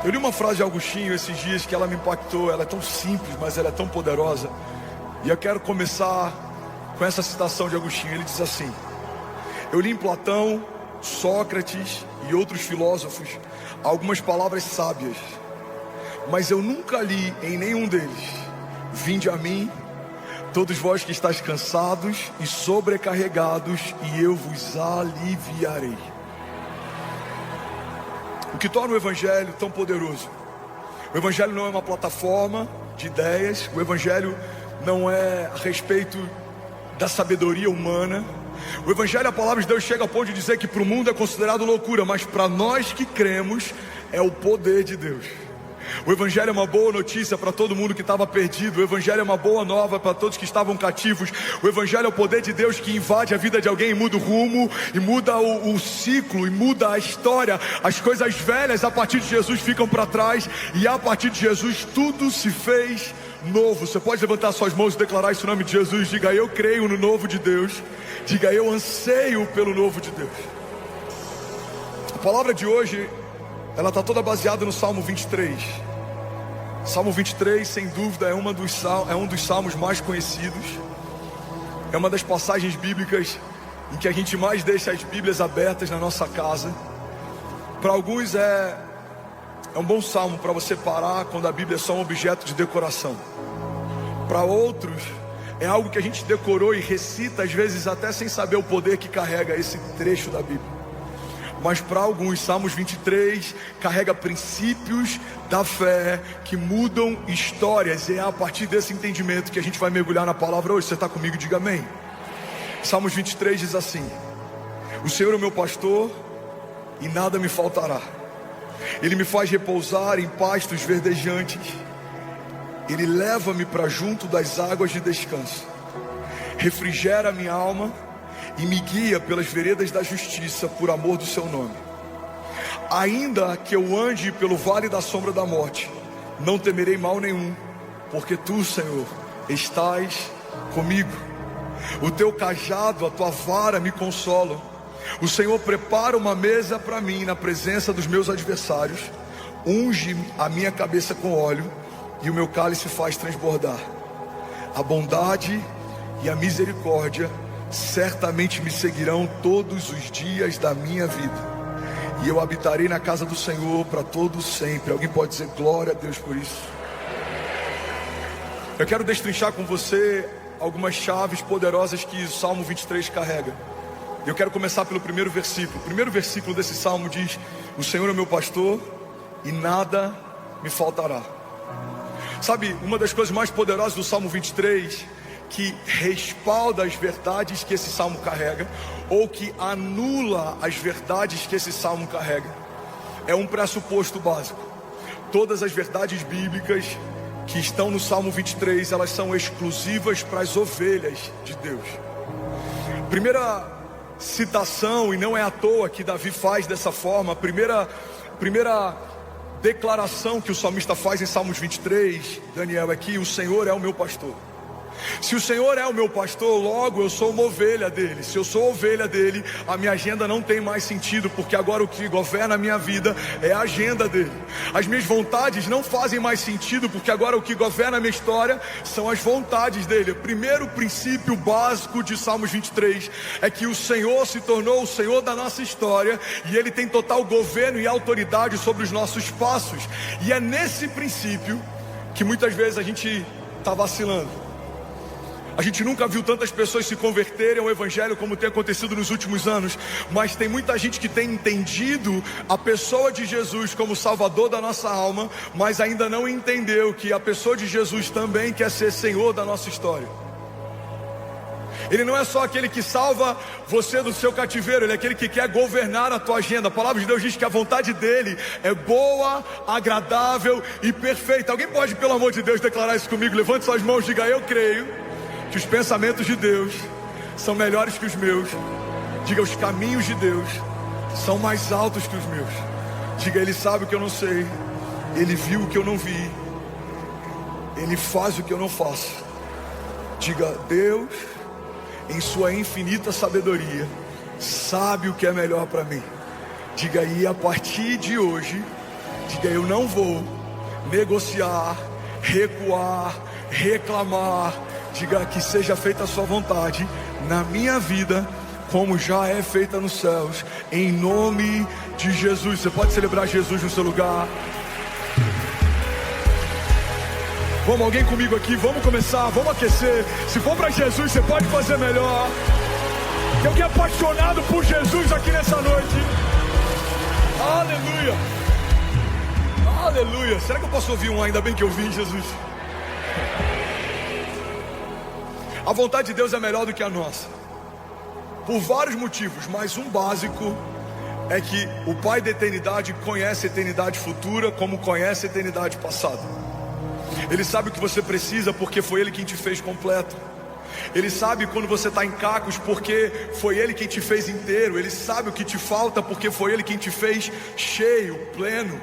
Eu li uma frase de Agostinho esses dias que ela me impactou. Ela é tão simples, mas ela é tão poderosa. E eu quero começar com essa citação de Agostinho. Ele diz assim: eu li em Platão, Sócrates e outros filósofos algumas palavras sábias, mas eu nunca li em nenhum deles: vinde a mim, todos vós que estáis cansados e sobrecarregados, e eu vos aliviarei. O que torna o Evangelho tão poderoso: o Evangelho não é uma plataforma de ideias, o Evangelho não é a respeito da sabedoria humana. O Evangelho, a palavra de Deus chega ao ponto de dizer que para o mundo é considerado loucura, mas para nós que cremos é o poder de Deus. O Evangelho é uma boa notícia para todo mundo que estava perdido. O Evangelho é uma boa nova para todos que estavam cativos. O Evangelho é o poder de Deus que invade a vida de alguém e muda o rumo, e muda o ciclo, e muda a história. As coisas velhas a partir de Jesus ficam para trás, e a partir de Jesus tudo se fez novo. Você pode levantar suas mãos e declarar isso em nome de Jesus. Diga: eu creio no novo de Deus. Diga: eu anseio pelo novo de Deus. A palavra de hoje, ela está toda baseada no Salmo 23. Salmo 23, sem dúvida, é um dos salmos mais conhecidos. É uma das passagens bíblicas em que a gente mais deixa as Bíblias abertas na nossa casa. Para alguns é um bom salmo para você parar quando a Bíblia é só um objeto de decoração. Para outros é algo que a gente decorou e recita, às vezes até sem saber o poder que carrega esse trecho da Bíblia. Mas para alguns, Salmos 23 carrega princípios da fé que mudam histórias. E é a partir desse entendimento que a gente vai mergulhar na palavra hoje. Você está comigo? Diga amém. Salmos 23 diz assim: o Senhor é o meu pastor e nada me faltará. Ele me faz repousar em pastos verdejantes. Ele leva-me para junto das águas de descanso. Refrigera a minha alma e me guia pelas veredas da justiça, por amor do seu nome. Ainda que eu ande pelo vale da sombra da morte, não temerei mal nenhum, porque tu, Senhor, estás comigo. O teu cajado, a tua vara me consolam. O Senhor prepara uma mesa para mim na presença dos meus adversários. Unge a minha cabeça com óleo e o meu cálice faz transbordar. A bondade e a misericórdia certamente me seguirão todos os dias da minha vida, e eu habitarei na casa do Senhor para todo sempre. Alguém pode dizer glória a Deus por isso? Eu quero destrinchar com você algumas chaves poderosas que o Salmo 23 carrega. Eu quero começar pelo primeiro versículo. O primeiro versículo desse salmo diz: o Senhor é o meu pastor e nada me faltará. Sabe, uma das coisas mais poderosas do Salmo 23, que respalda as verdades que esse salmo carrega, ou que anula as verdades que esse salmo carrega, é um pressuposto básico. Todas as verdades bíblicas que estão no Salmo 23, elas são exclusivas para as ovelhas de Deus. Primeira citação, e não é à toa que Davi faz dessa forma, a primeira declaração que o salmista faz em Salmos 23, Daniel, é que o Senhor é o meu pastor. Se o Senhor é o meu pastor, logo eu sou uma ovelha dele. Se eu sou ovelha dele, a minha agenda não tem mais sentido, porque agora o que governa a minha vida é a agenda dele. As minhas vontades não fazem mais sentido, porque agora o que governa a minha história são as vontades dele. O primeiro princípio básico de Salmos 23 é que o Senhor se tornou o Senhor da nossa história, e ele tem total governo e autoridade sobre os nossos passos. E é nesse princípio que muitas vezes a gente está vacilando. A gente nunca viu tantas pessoas se converterem ao Evangelho como tem acontecido nos últimos anos, mas tem muita gente que tem entendido a pessoa de Jesus como Salvador da nossa alma, mas ainda não entendeu que a pessoa de Jesus também quer ser Senhor da nossa história. Ele não é só aquele que salva você do seu cativeiro, ele é aquele que quer governar a tua agenda. A palavra de Deus diz que a vontade dele é boa, agradável e perfeita. Alguém pode, pelo amor de Deus, declarar isso comigo? Levante suas mãos e diga: eu creio que os pensamentos de Deus são melhores que os meus. Diga: os caminhos de Deus são mais altos que os meus. Diga: ele sabe o que eu não sei, ele viu o que eu não vi, ele faz o que eu não faço. Diga: Deus, em sua infinita sabedoria, sabe o que é melhor para mim. Diga: e a partir de hoje, Diga: eu não vou negociar, recuar, reclamar. Diga: que seja feita a sua vontade na minha vida, como já é feita nos céus, em nome de Jesus. Você pode celebrar Jesus no seu lugar. Vamos, alguém comigo aqui, vamos começar, vamos aquecer. Se for para Jesus, você pode fazer melhor. Tem alguém apaixonado por Jesus aqui nessa noite? Aleluia, aleluia. Será que eu posso ouvir um ainda bem que eu vi, Jesus? A vontade de Deus é melhor do que a nossa, por vários motivos, mas um básico é que o Pai da eternidade conhece a eternidade futura como conhece a eternidade passada. Ele sabe o que você precisa porque foi Ele quem te fez completo. Ele sabe quando você está em cacos porque foi Ele quem te fez inteiro. Ele sabe o que te falta porque foi Ele quem te fez cheio, pleno.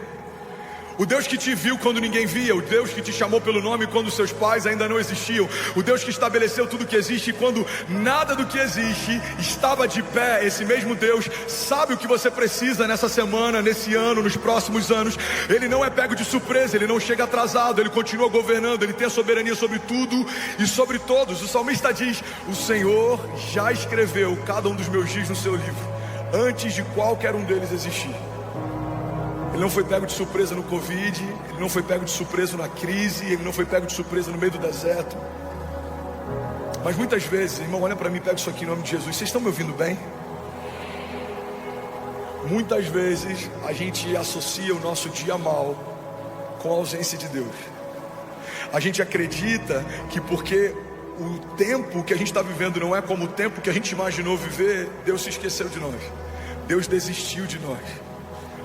O Deus que te viu quando ninguém via, o Deus que te chamou pelo nome quando seus pais ainda não existiam, o Deus que estabeleceu tudo que existe quando nada do que existe estava de pé. Esse mesmo Deus sabe o que você precisa nessa semana, nesse ano, nos próximos anos. Ele não é pego de surpresa, Ele não chega atrasado, Ele continua governando, Ele tem a soberania sobre tudo e sobre todos. O salmista diz: o Senhor já escreveu cada um dos meus dias no seu livro, antes de qualquer um deles existir. Ele não foi pego de surpresa no Covid, Ele não foi pego de surpresa na crise, Ele não foi pego de surpresa no meio do deserto. Mas muitas vezes, irmão, olha para mim, pega isso aqui em nome de Jesus. Vocês estão me ouvindo bem? Muitas vezes a gente associa o nosso dia mal com a ausência de Deus. A gente acredita que porque o tempo que a gente está vivendo não é como o tempo que a gente imaginou viver, Deus se esqueceu de nós, Deus desistiu de nós.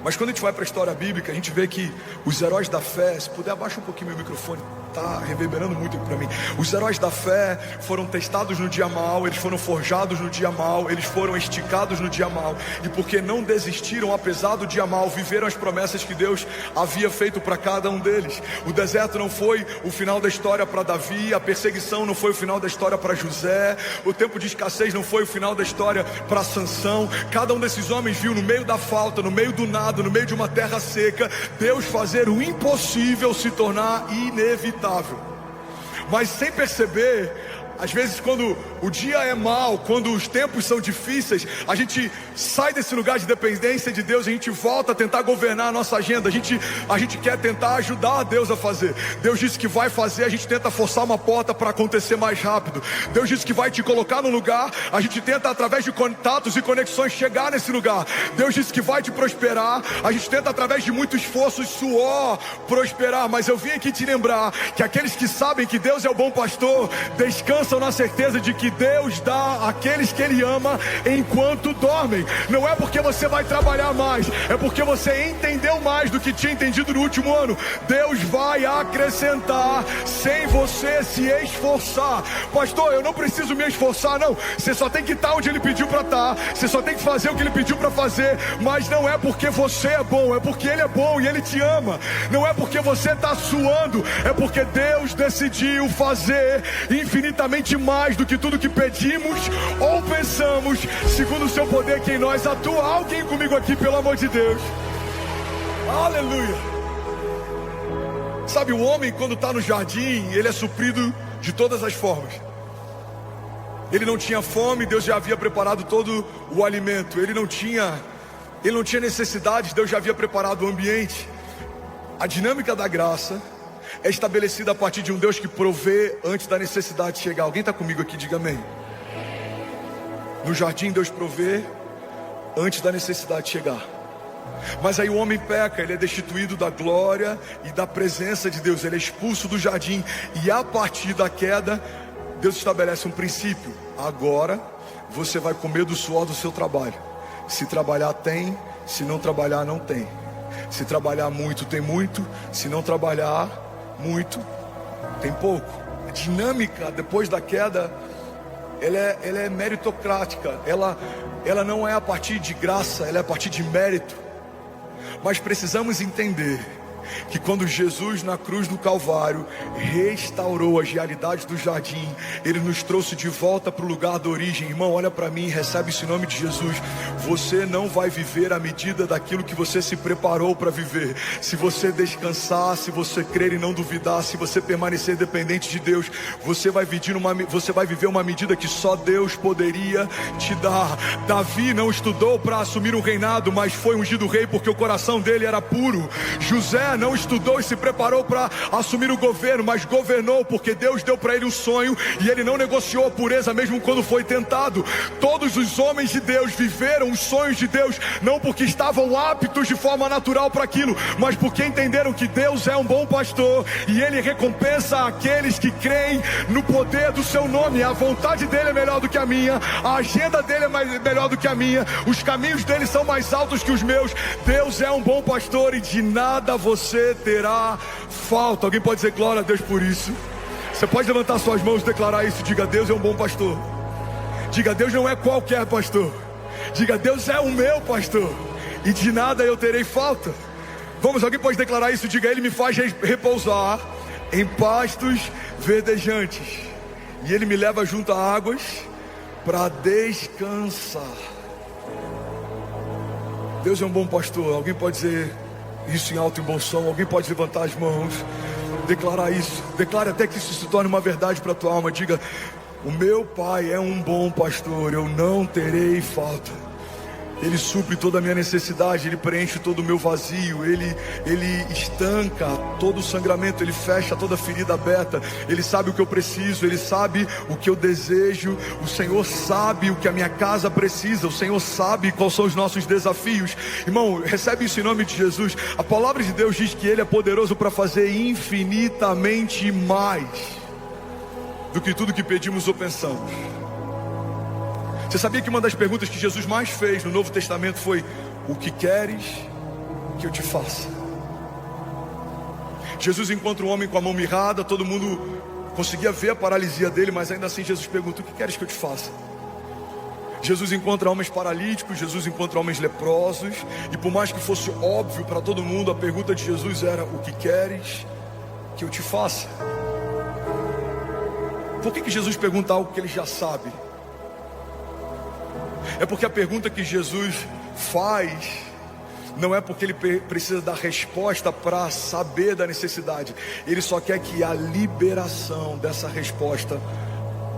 Mas quando a gente vai para a história bíblica, a gente vê que os heróis da fé, se puder abaixa um pouquinho meu microfone, está reverberando muito para mim. Os heróis da fé foram testados no dia mal, eles foram forjados no dia mal, eles foram esticados no dia mal, e porque não desistiram apesar do dia mal, viveram as promessas que Deus havia feito para cada um deles. O deserto não foi o final da história para Davi, a perseguição não foi o final da história para José, o tempo de escassez não foi o final da história para Sansão. Cada um desses homens viu no meio da falta, no meio do nada, no meio de uma terra seca, Deus fazer o impossível se tornar inevitável. Mas sem perceber, às vezes quando o dia é mau, quando os tempos são difíceis, a gente sai desse lugar de dependência de Deus, a gente volta a tentar governar a nossa agenda, a gente quer tentar ajudar a Deus a fazer. Deus disse que vai fazer, a gente tenta forçar uma porta para acontecer mais rápido. Deus disse que vai te colocar no lugar, a gente tenta através de contatos e conexões chegar nesse lugar. Deus disse que vai te prosperar, a gente tenta através de muito esforço e suor prosperar. Mas eu vim aqui te lembrar que aqueles que sabem que Deus é o bom pastor, descansam na certeza de que Deus dá àqueles que Ele ama enquanto dormem. Não é porque você vai trabalhar mais, é porque você entendeu mais do que tinha entendido no último ano. Deus vai acrescentar sem você se esforçar. Pastor, eu não preciso me esforçar, não. Você só tem que estar onde Ele pediu para estar, você só tem que fazer o que Ele pediu para fazer. Mas não é porque você é bom, é porque Ele é bom e Ele te ama. Não é porque você está suando, é porque Deus decidiu fazer infinitamente mais do que tudo que pedimos ou pensamos, segundo o seu poder que em nós atua. Alguém comigo aqui, pelo amor de Deus. Aleluia. Sabe, o homem quando está no jardim, ele é suprido de todas as formas. Ele não tinha fome, Deus já havia preparado todo o alimento. Ele não tinha necessidades, Deus já havia preparado o ambiente. A dinâmica da graça é estabelecida a partir de um Deus que provê antes da necessidade chegar. Alguém está comigo aqui? Diga amém. No jardim Deus provê antes da necessidade chegar. Mas aí o homem peca, ele é destituído da glória e da presença de Deus. Ele é expulso do jardim. E a partir da queda, Deus estabelece um princípio. Agora você vai comer do suor do seu trabalho. Se trabalhar tem, se não trabalhar não tem. Se trabalhar muito tem muito, se não trabalhar muito tem pouco. A dinâmica depois da queda, ela é meritocrática. Ela não é a partir de graça, ela é a partir de mérito. Mas precisamos entender que quando Jesus na cruz do Calvário restaurou as realidades do jardim, Ele nos trouxe de volta para o lugar da origem. Irmão, olha para mim, recebe esse nome de Jesus. Você não vai viver à medida daquilo que você se preparou para viver. Se você descansar, se você crer e não duvidar, se você permanecer dependente de Deus, você vai viver uma medida que só Deus poderia te dar. Davi não estudou para assumir um reinado, mas foi ungido rei porque o coração dele era puro. José não estudou e se preparou para assumir o governo, mas governou porque Deus deu para ele um sonho e ele não negociou a pureza mesmo quando foi tentado. Todos os homens de Deus viveram os sonhos de Deus, não porque estavam aptos de forma natural para aquilo, mas porque entenderam que Deus é um bom pastor e Ele recompensa aqueles que creem no poder do seu nome. A vontade dele é melhor do que a minha, a agenda dele é melhor do que a minha, os caminhos dele são mais altos que os meus. Deus é um bom pastor e de nada você terá falta. Alguém pode dizer glória a Deus por isso? Você pode levantar suas mãos e declarar isso. Diga: Deus é um bom pastor. Diga: Deus não é qualquer pastor. Diga: Deus é o meu pastor e de nada eu terei falta. Vamos, alguém pode declarar isso? Diga: Ele me faz repousar em pastos verdejantes e Ele me leva junto a águas para descansar. Deus é um bom pastor. Alguém pode dizer isso em alto e bom som? Alguém pode levantar as mãos, declarar isso? Declare até que isso se torne uma verdade para a tua alma. Diga: o meu pai é um bom pastor, eu não terei falta. Ele supre toda a minha necessidade, Ele preenche todo o meu vazio, Ele estanca todo o sangramento, Ele fecha toda a ferida aberta. Ele sabe o que eu preciso, Ele sabe o que eu desejo. O Senhor sabe o que a minha casa precisa, o Senhor sabe quais são os nossos desafios. Irmão, recebe isso em nome de Jesus. A palavra de Deus diz que Ele é poderoso para fazer infinitamente mais do que tudo que pedimos ou pensamos. Você sabia que uma das perguntas que Jesus mais fez no Novo Testamento foi: o que queres que eu te faça? Jesus encontra um homem com a mão mirrada, todo mundo conseguia ver a paralisia dele, mas ainda assim Jesus pergunta: o que queres que eu te faça? Jesus encontra homens paralíticos, Jesus encontra homens leprosos, e por mais que fosse óbvio para todo mundo, a pergunta de Jesus era: o que queres que eu te faça? Por que Jesus pergunta algo que ele já sabe? É porque a pergunta que Jesus faz não é porque ele precisa dar resposta para saber da necessidade. Ele só quer que a liberação dessa resposta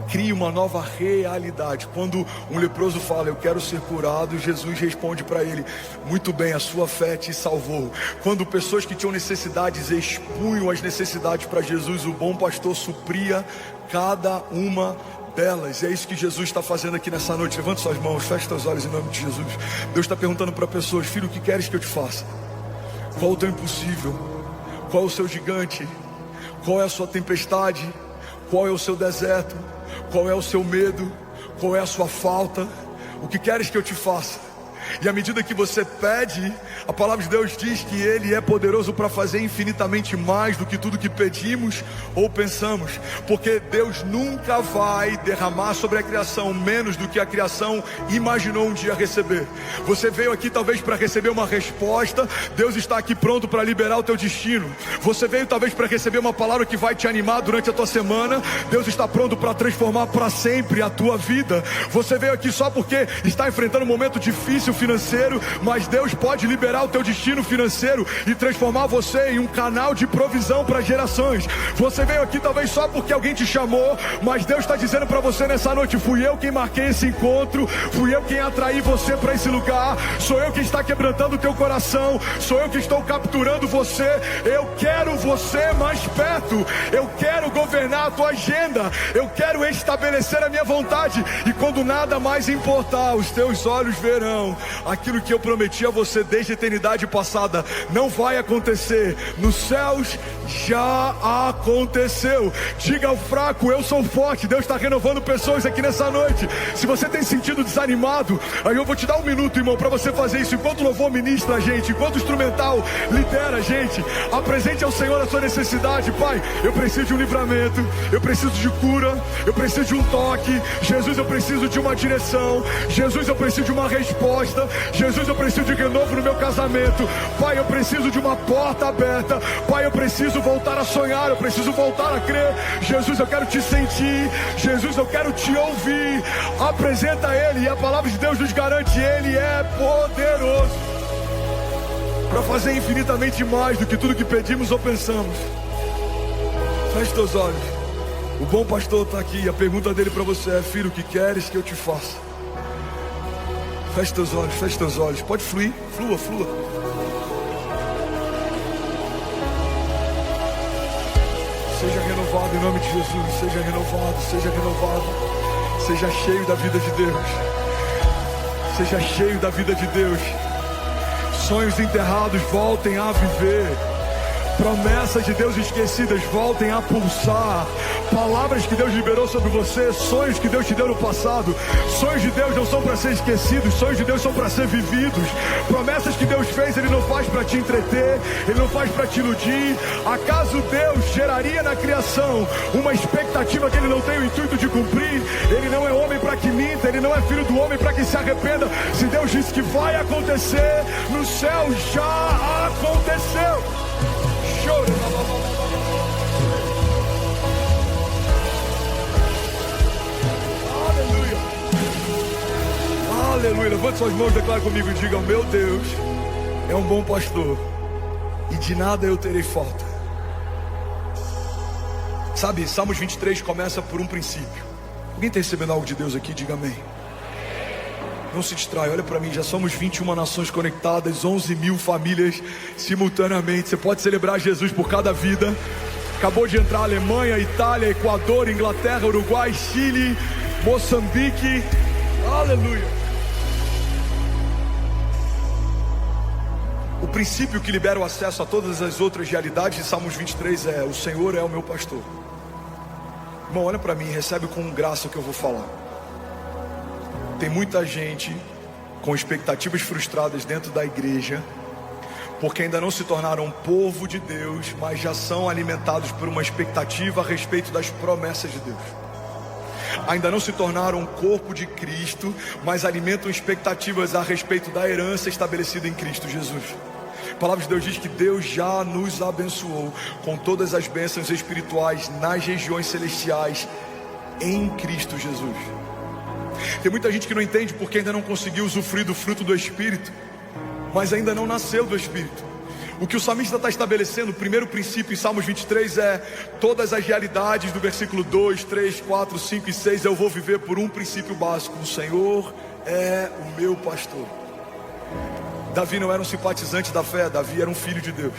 crie uma nova realidade. Quando um leproso fala: eu quero ser curado, Jesus responde para ele: muito bem, a sua fé te salvou. Quando pessoas que tinham necessidades expunham as necessidades para Jesus, o bom pastor supria cada uma delas. E é isso que Jesus está fazendo aqui nessa noite. Levante suas mãos, feche seus olhos em nome de Jesus. Deus está perguntando para pessoas: filho, o que queres que eu te faça? Qual é o teu impossível? Qual é o seu gigante? Qual é a sua tempestade? Qual é o seu deserto? Qual é o seu medo? Qual é a sua falta? O que queres que eu te faça? E à medida que você pede, a palavra de Deus diz que Ele é poderoso para fazer infinitamente mais do que tudo que pedimos ou pensamos. Porque Deus nunca vai derramar sobre a criação menos do que a criação imaginou um dia receber. Você veio aqui talvez para receber uma resposta, Deus está aqui pronto para liberar o teu destino. Você veio talvez para receber uma palavra que vai te animar durante a tua semana, Deus está pronto para transformar para sempre a tua vida. Você veio aqui só porque está enfrentando um momento difícil financeiro, mas Deus pode liberar o teu destino financeiro e transformar você em um canal de provisão para gerações. Você veio aqui talvez só porque alguém te chamou, mas Deus está dizendo para você nessa noite: fui eu quem marquei esse encontro, fui eu quem atraí você para esse lugar, sou eu quem está quebrantando o teu coração, sou eu que estou capturando você. Eu quero você mais perto, eu quero governar a tua agenda, eu quero estabelecer a minha vontade, e quando nada mais importar, os teus olhos verão aquilo que eu prometi a você desde a eternidade passada. Não vai acontecer, nos céus já aconteceu. Diga ao fraco: eu sou forte. Deus está renovando pessoas aqui nessa noite. Se você tem sentido desanimado, aí eu vou te dar um minuto, irmão, para você fazer isso. Enquanto o louvor ministra a gente, enquanto o instrumental lidera a gente, apresente ao Senhor a sua necessidade. Pai, eu preciso de um livramento, eu preciso de cura, eu preciso de um toque. Jesus, eu preciso de uma direção. Jesus, eu preciso de uma resposta. resposta. Jesus, eu preciso de renovo no meu casamento. Pai, eu preciso de uma porta aberta. Pai, eu preciso voltar a sonhar, eu preciso voltar a crer. Jesus, eu quero te sentir. Jesus, eu quero te ouvir. Apresenta Ele, e a palavra de Deus nos garante: Ele é poderoso para fazer infinitamente mais do que tudo que pedimos ou pensamos. Feche teus olhos. O bom pastor está aqui. A pergunta dele para você é: filho, o que queres que eu te faça? Feche teus olhos, feche teus olhos. Pode fluir, flua, flua. Seja renovado em nome de Jesus. Seja renovado, seja renovado. Seja cheio da vida de Deus. Seja cheio da vida de Deus. Sonhos enterrados voltem a viver. Promessas de Deus esquecidas voltem a pulsar. Palavras que Deus liberou sobre você. Sonhos que Deus te deu no passado. Sonhos de Deus não são para ser esquecidos. Sonhos de Deus são para ser vividos. Promessas que Deus fez, Ele não faz para te entreter. Ele não faz para te iludir. Acaso Deus geraria na criação uma expectativa que Ele não tem o intuito de cumprir? Ele não é homem para que minta. Ele não é filho do homem para que se arrependa. Se Deus disse que vai acontecer, no céu já aconteceu. Aleluia. Aleluia. Levante suas mãos, declare comigo e diga: meu Deus é um bom pastor e de nada eu terei falta. Sabe, Salmos 23 começa por um princípio. Alguém está recebendo algo de Deus aqui? Diga amém. Não se distrai, olha para mim, já somos 21 nações conectadas, 11 mil famílias simultaneamente. Você pode celebrar Jesus por cada vida. Acabou de entrar Alemanha, Itália, Equador, Inglaterra, Uruguai, Chile, Moçambique. Aleluia. O princípio que libera o acesso a todas as outras realidades de Salmos 23 é: o Senhor é o meu pastor. Irmão, olha para mim, recebe com graça o que eu vou falar. Tem muita gente com expectativas frustradas dentro da igreja, porque ainda não se tornaram povo de Deus, mas já são alimentados por uma expectativa a respeito das promessas de Deus. Ainda não se tornaram corpo de Cristo, mas alimentam expectativas a respeito da herança estabelecida em Cristo Jesus. A palavra de Deus diz que Deus já nos abençoou com todas as bênçãos espirituais nas regiões celestiais em Cristo Jesus. Tem muita gente que não entende porque ainda não conseguiu usufruir do fruto do Espírito, mas ainda não nasceu do Espírito. O que o salmista está estabelecendo, o primeiro princípio em Salmos 23 é: todas as realidades do versículo 2, 3, 4, 5 e 6 eu vou viver por um princípio básico: o Senhor é o meu pastor. Davi não era um simpatizante da fé, Davi era um filho de Deus.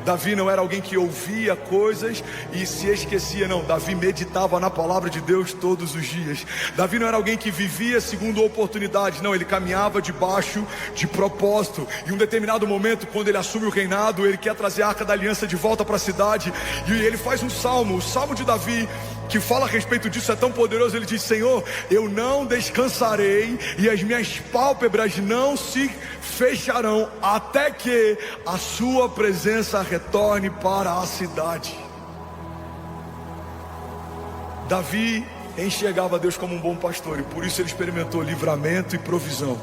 Davi não era alguém que ouvia coisas e se esquecia, não. Davi meditava na palavra de Deus todos os dias. Davi não era alguém que vivia segundo oportunidades, não. Ele caminhava debaixo de propósito. Em um determinado momento, quando ele assume o reinado, ele quer trazer a Arca da Aliança de volta para a cidade, e ele faz um salmo, o Salmo de Davi, que fala a respeito disso, é tão poderoso. Ele diz: Senhor, eu não descansarei e as minhas pálpebras não se fecharão até que a sua presença retorne para a cidade. Davi enxergava Deus como um bom pastor, e por isso ele experimentou livramento e provisão.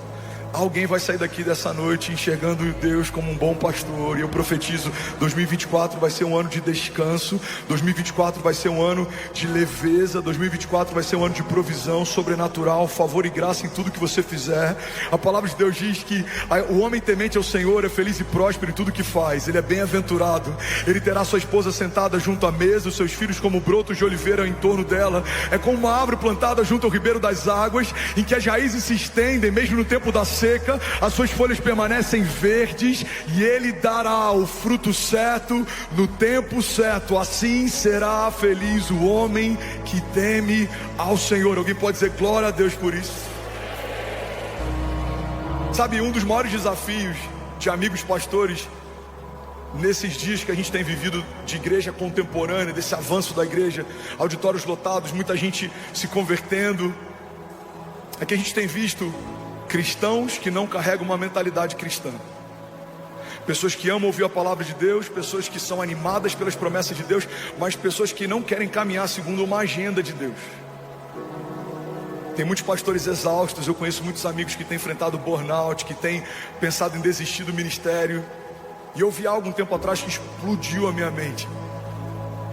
Alguém vai sair daqui dessa noite enxergando Deus como um bom pastor, e eu profetizo: 2024 vai ser um ano de descanso, 2024 vai ser um ano de leveza, 2024 vai ser um ano de provisão sobrenatural, favor e graça em tudo que você fizer. A palavra de Deus diz que o homem temente ao Senhor é feliz e próspero em tudo que faz. Ele é bem-aventurado, ele terá sua esposa sentada junto à mesa, os seus filhos como brotos de oliveira em torno dela. É como uma árvore plantada junto ao ribeiro das águas, em que as raízes se estendem mesmo no tempo da seca, as suas folhas permanecem verdes, e ele dará o fruto certo no tempo certo. Assim será feliz o homem que teme ao Senhor. Alguém pode dizer glória a Deus por isso? Sabe, um dos maiores desafios de amigos pastores nesses dias que a gente tem vivido de igreja contemporânea, desse avanço da igreja, auditórios lotados, muita gente se convertendo, é que a gente tem visto cristãos que não carregam uma mentalidade cristã. Pessoas que amam ouvir a palavra de Deus, pessoas que são animadas pelas promessas de Deus, mas pessoas que não querem caminhar segundo uma agenda de Deus. Tem muitos pastores exaustos, eu conheço muitos amigos que têm enfrentado burnout, que têm pensado em desistir do ministério. E eu vi algo um tempo atrás que explodiu a minha mente.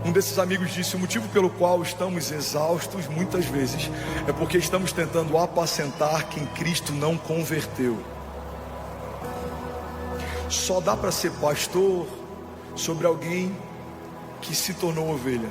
Um desses amigos disse: o motivo pelo qual estamos exaustos muitas vezes é porque estamos tentando apacentar quem Cristo não converteu. Só dá para ser pastor sobre alguém que se tornou ovelha.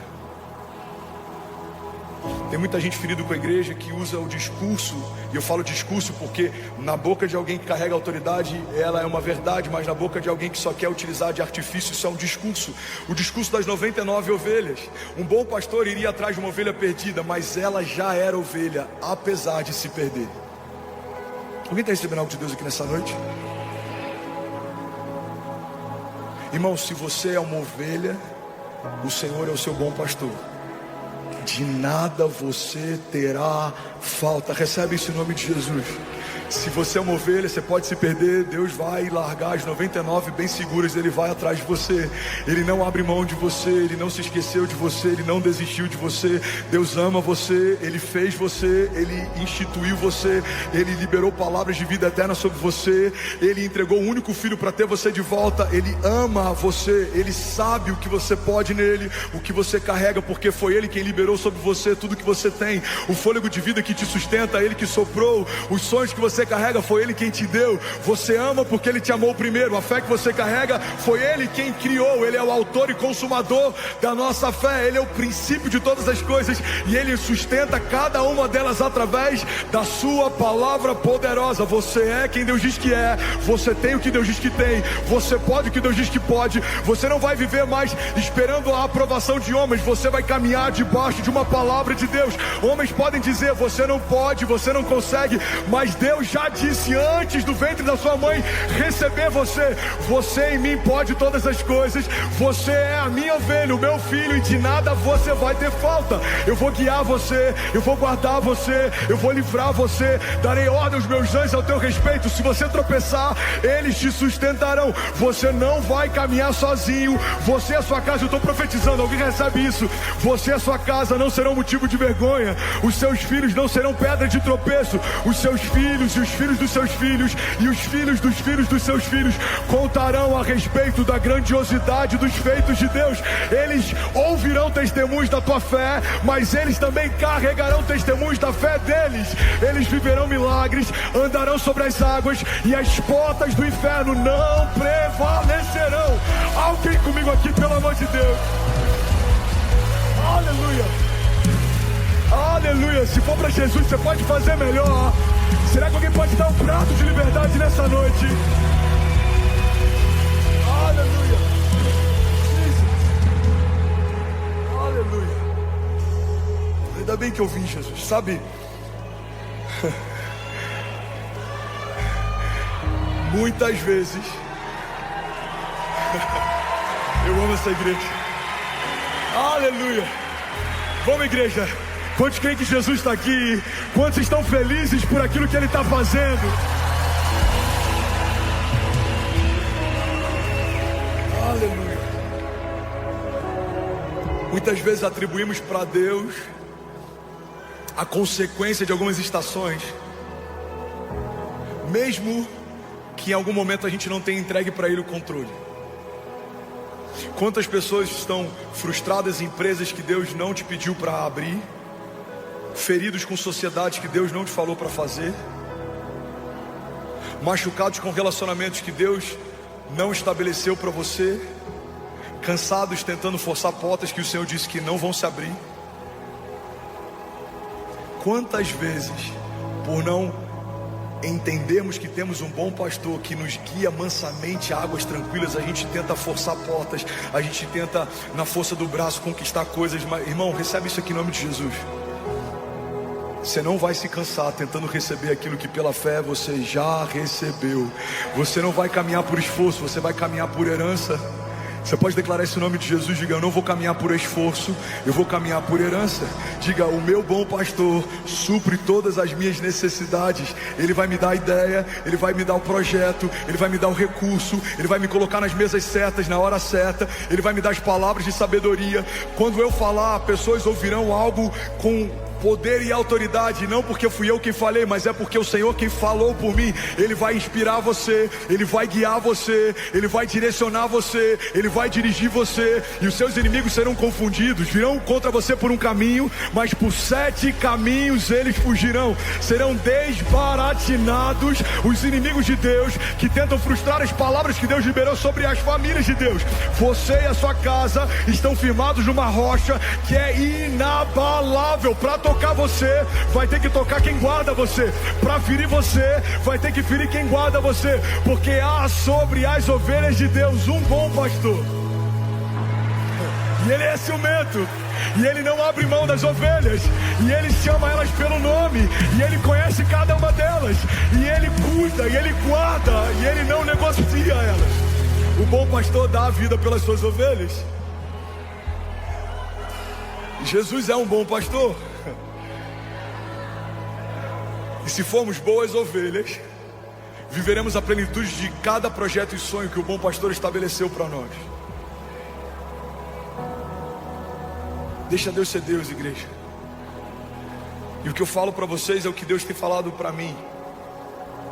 Tem muita gente ferida com a igreja que usa o discurso, e eu falo discurso porque na boca de alguém que carrega autoridade ela é uma verdade, mas na boca de alguém que só quer utilizar de artifício, isso é um discurso. O discurso das 99 ovelhas. Um bom pastor iria atrás de uma ovelha perdida, mas ela já era ovelha, apesar de se perder. Alguém está recebendo algo de Deus aqui nessa noite? Irmão, se você é uma ovelha, o Senhor é o seu bom pastor. De nada você terá falta. Recebe isso em nome de Jesus. Se você é uma ovelha, você pode se perder, Deus vai largar as 99 bem seguras. Ele vai atrás de você. Ele não abre mão de você. Ele não se esqueceu de você. Ele não desistiu de você. Deus ama você. Ele fez você. Ele instituiu você. Ele liberou palavras de vida eterna sobre você. Ele entregou o único filho para ter você de volta. Ele ama você. Ele sabe o que você pode nele, o que você carrega, porque foi Ele quem liberou sobre você tudo que você tem. O fôlego de vida que te sustenta, Ele que soprou. Os sonhos que você carrega, foi Ele quem te deu. Você ama porque Ele te amou primeiro. A fé que você carrega, foi Ele quem criou. Ele é o autor e consumador da nossa fé. Ele é o princípio de todas as coisas, e Ele sustenta cada uma delas através da sua palavra poderosa. Você é quem Deus diz que é. Você tem o que Deus diz que tem. Você pode o que Deus diz que pode. Você não vai viver mais esperando a aprovação de homens. Você vai caminhar debaixo de uma palavra de Deus. Homens podem dizer: você não pode, você não consegue, mas Deus já disse antes do ventre da sua mãe receber você: você em mim pode todas as coisas. Você é a minha ovelha, o meu filho, e de nada você vai ter falta. Eu vou guiar você, eu vou guardar você, eu vou livrar você, darei ordem aos meus anjos ao teu respeito. Se você tropeçar, eles te sustentarão. Você não vai caminhar sozinho. Você e a sua casa, eu estou profetizando, alguém recebe isso? Você e a sua casa não serão motivo de vergonha. Os seus filhos não serão pedra de tropeço. Os seus filhos e os filhos dos seus filhos e os filhos dos seus filhos contarão a respeito da grandiosidade dos feitos de Deus. Eles ouvirão testemunhos da tua fé, mas eles também carregarão testemunhos da fé deles. Eles viverão milagres, andarão sobre as águas, e as portas do inferno não prevalecerão. Alguém comigo aqui, pelo amor de Deus. Aleluia. Aleluia. Se for para Jesus, você pode fazer melhor. Será que alguém pode dar um prato de liberdade nessa noite? Aleluia. Aleluia. Ainda bem que eu vim, Jesus. Sabe, muitas vezes eu amo essa igreja. Aleluia. Vamos, igreja. Quantos creem que Jesus está aqui? Quantos estão felizes por aquilo que Ele está fazendo? Aleluia. Muitas vezes atribuímos para Deus a consequência de algumas estações, mesmo que em algum momento a gente não tenha entregue para Ele o controle. Quantas pessoas estão frustradas em empresas que Deus não te pediu para abrir, feridos com sociedades que Deus não te falou para fazer, machucados com relacionamentos que Deus não estabeleceu para você, cansados tentando forçar portas que o Senhor disse que não vão se abrir. Quantas vezes, por não entendermos que temos um bom pastor que nos guia mansamente a águas tranquilas, a gente tenta forçar portas, a gente tenta na força do braço conquistar coisas. Mas, irmão, recebe isso aqui em nome de Jesus. Você não vai se cansar tentando receber aquilo que pela fé você já recebeu. Você não vai caminhar por esforço, você vai caminhar por herança. Você pode declarar esse nome de Jesus. Diga: eu não vou caminhar por esforço, eu vou caminhar por herança. Diga: o meu bom pastor supre todas as minhas necessidades. Ele vai me dar a ideia, Ele vai me dar o projeto, Ele vai me dar o recurso, Ele vai me colocar nas mesas certas, na hora certa. Ele vai me dar as palavras de sabedoria. Quando eu falar, pessoas ouvirão algo com poder e autoridade, não porque fui eu quem falei, mas é porque o Senhor quem falou por mim. Ele vai inspirar você, Ele vai guiar você, Ele vai direcionar você, Ele vai dirigir você, e os seus inimigos serão confundidos, virão contra você por um caminho, mas por 7 caminhos eles fugirão. Serão desbaratinados os inimigos de Deus que tentam frustrar as palavras que Deus liberou sobre as famílias de Deus. Você e a sua casa estão firmados numa rocha que é inabalável. Para tocar você, vai ter que tocar quem guarda você. Para ferir você, vai ter que ferir quem guarda você. Porque há sobre as ovelhas de Deus um bom pastor. E ele é ciumento. E ele não abre mão das ovelhas. E ele chama elas pelo nome. E ele conhece cada uma delas. E ele cuida, e ele guarda. E ele não negocia elas. O bom pastor dá a vida pelas suas ovelhas. Jesus é um bom pastor. E se formos boas ovelhas, viveremos a plenitude de cada projeto e sonho que o bom pastor estabeleceu para nós. Deixa Deus ser Deus, igreja. E o que eu falo para vocês é o que Deus tem falado para mim.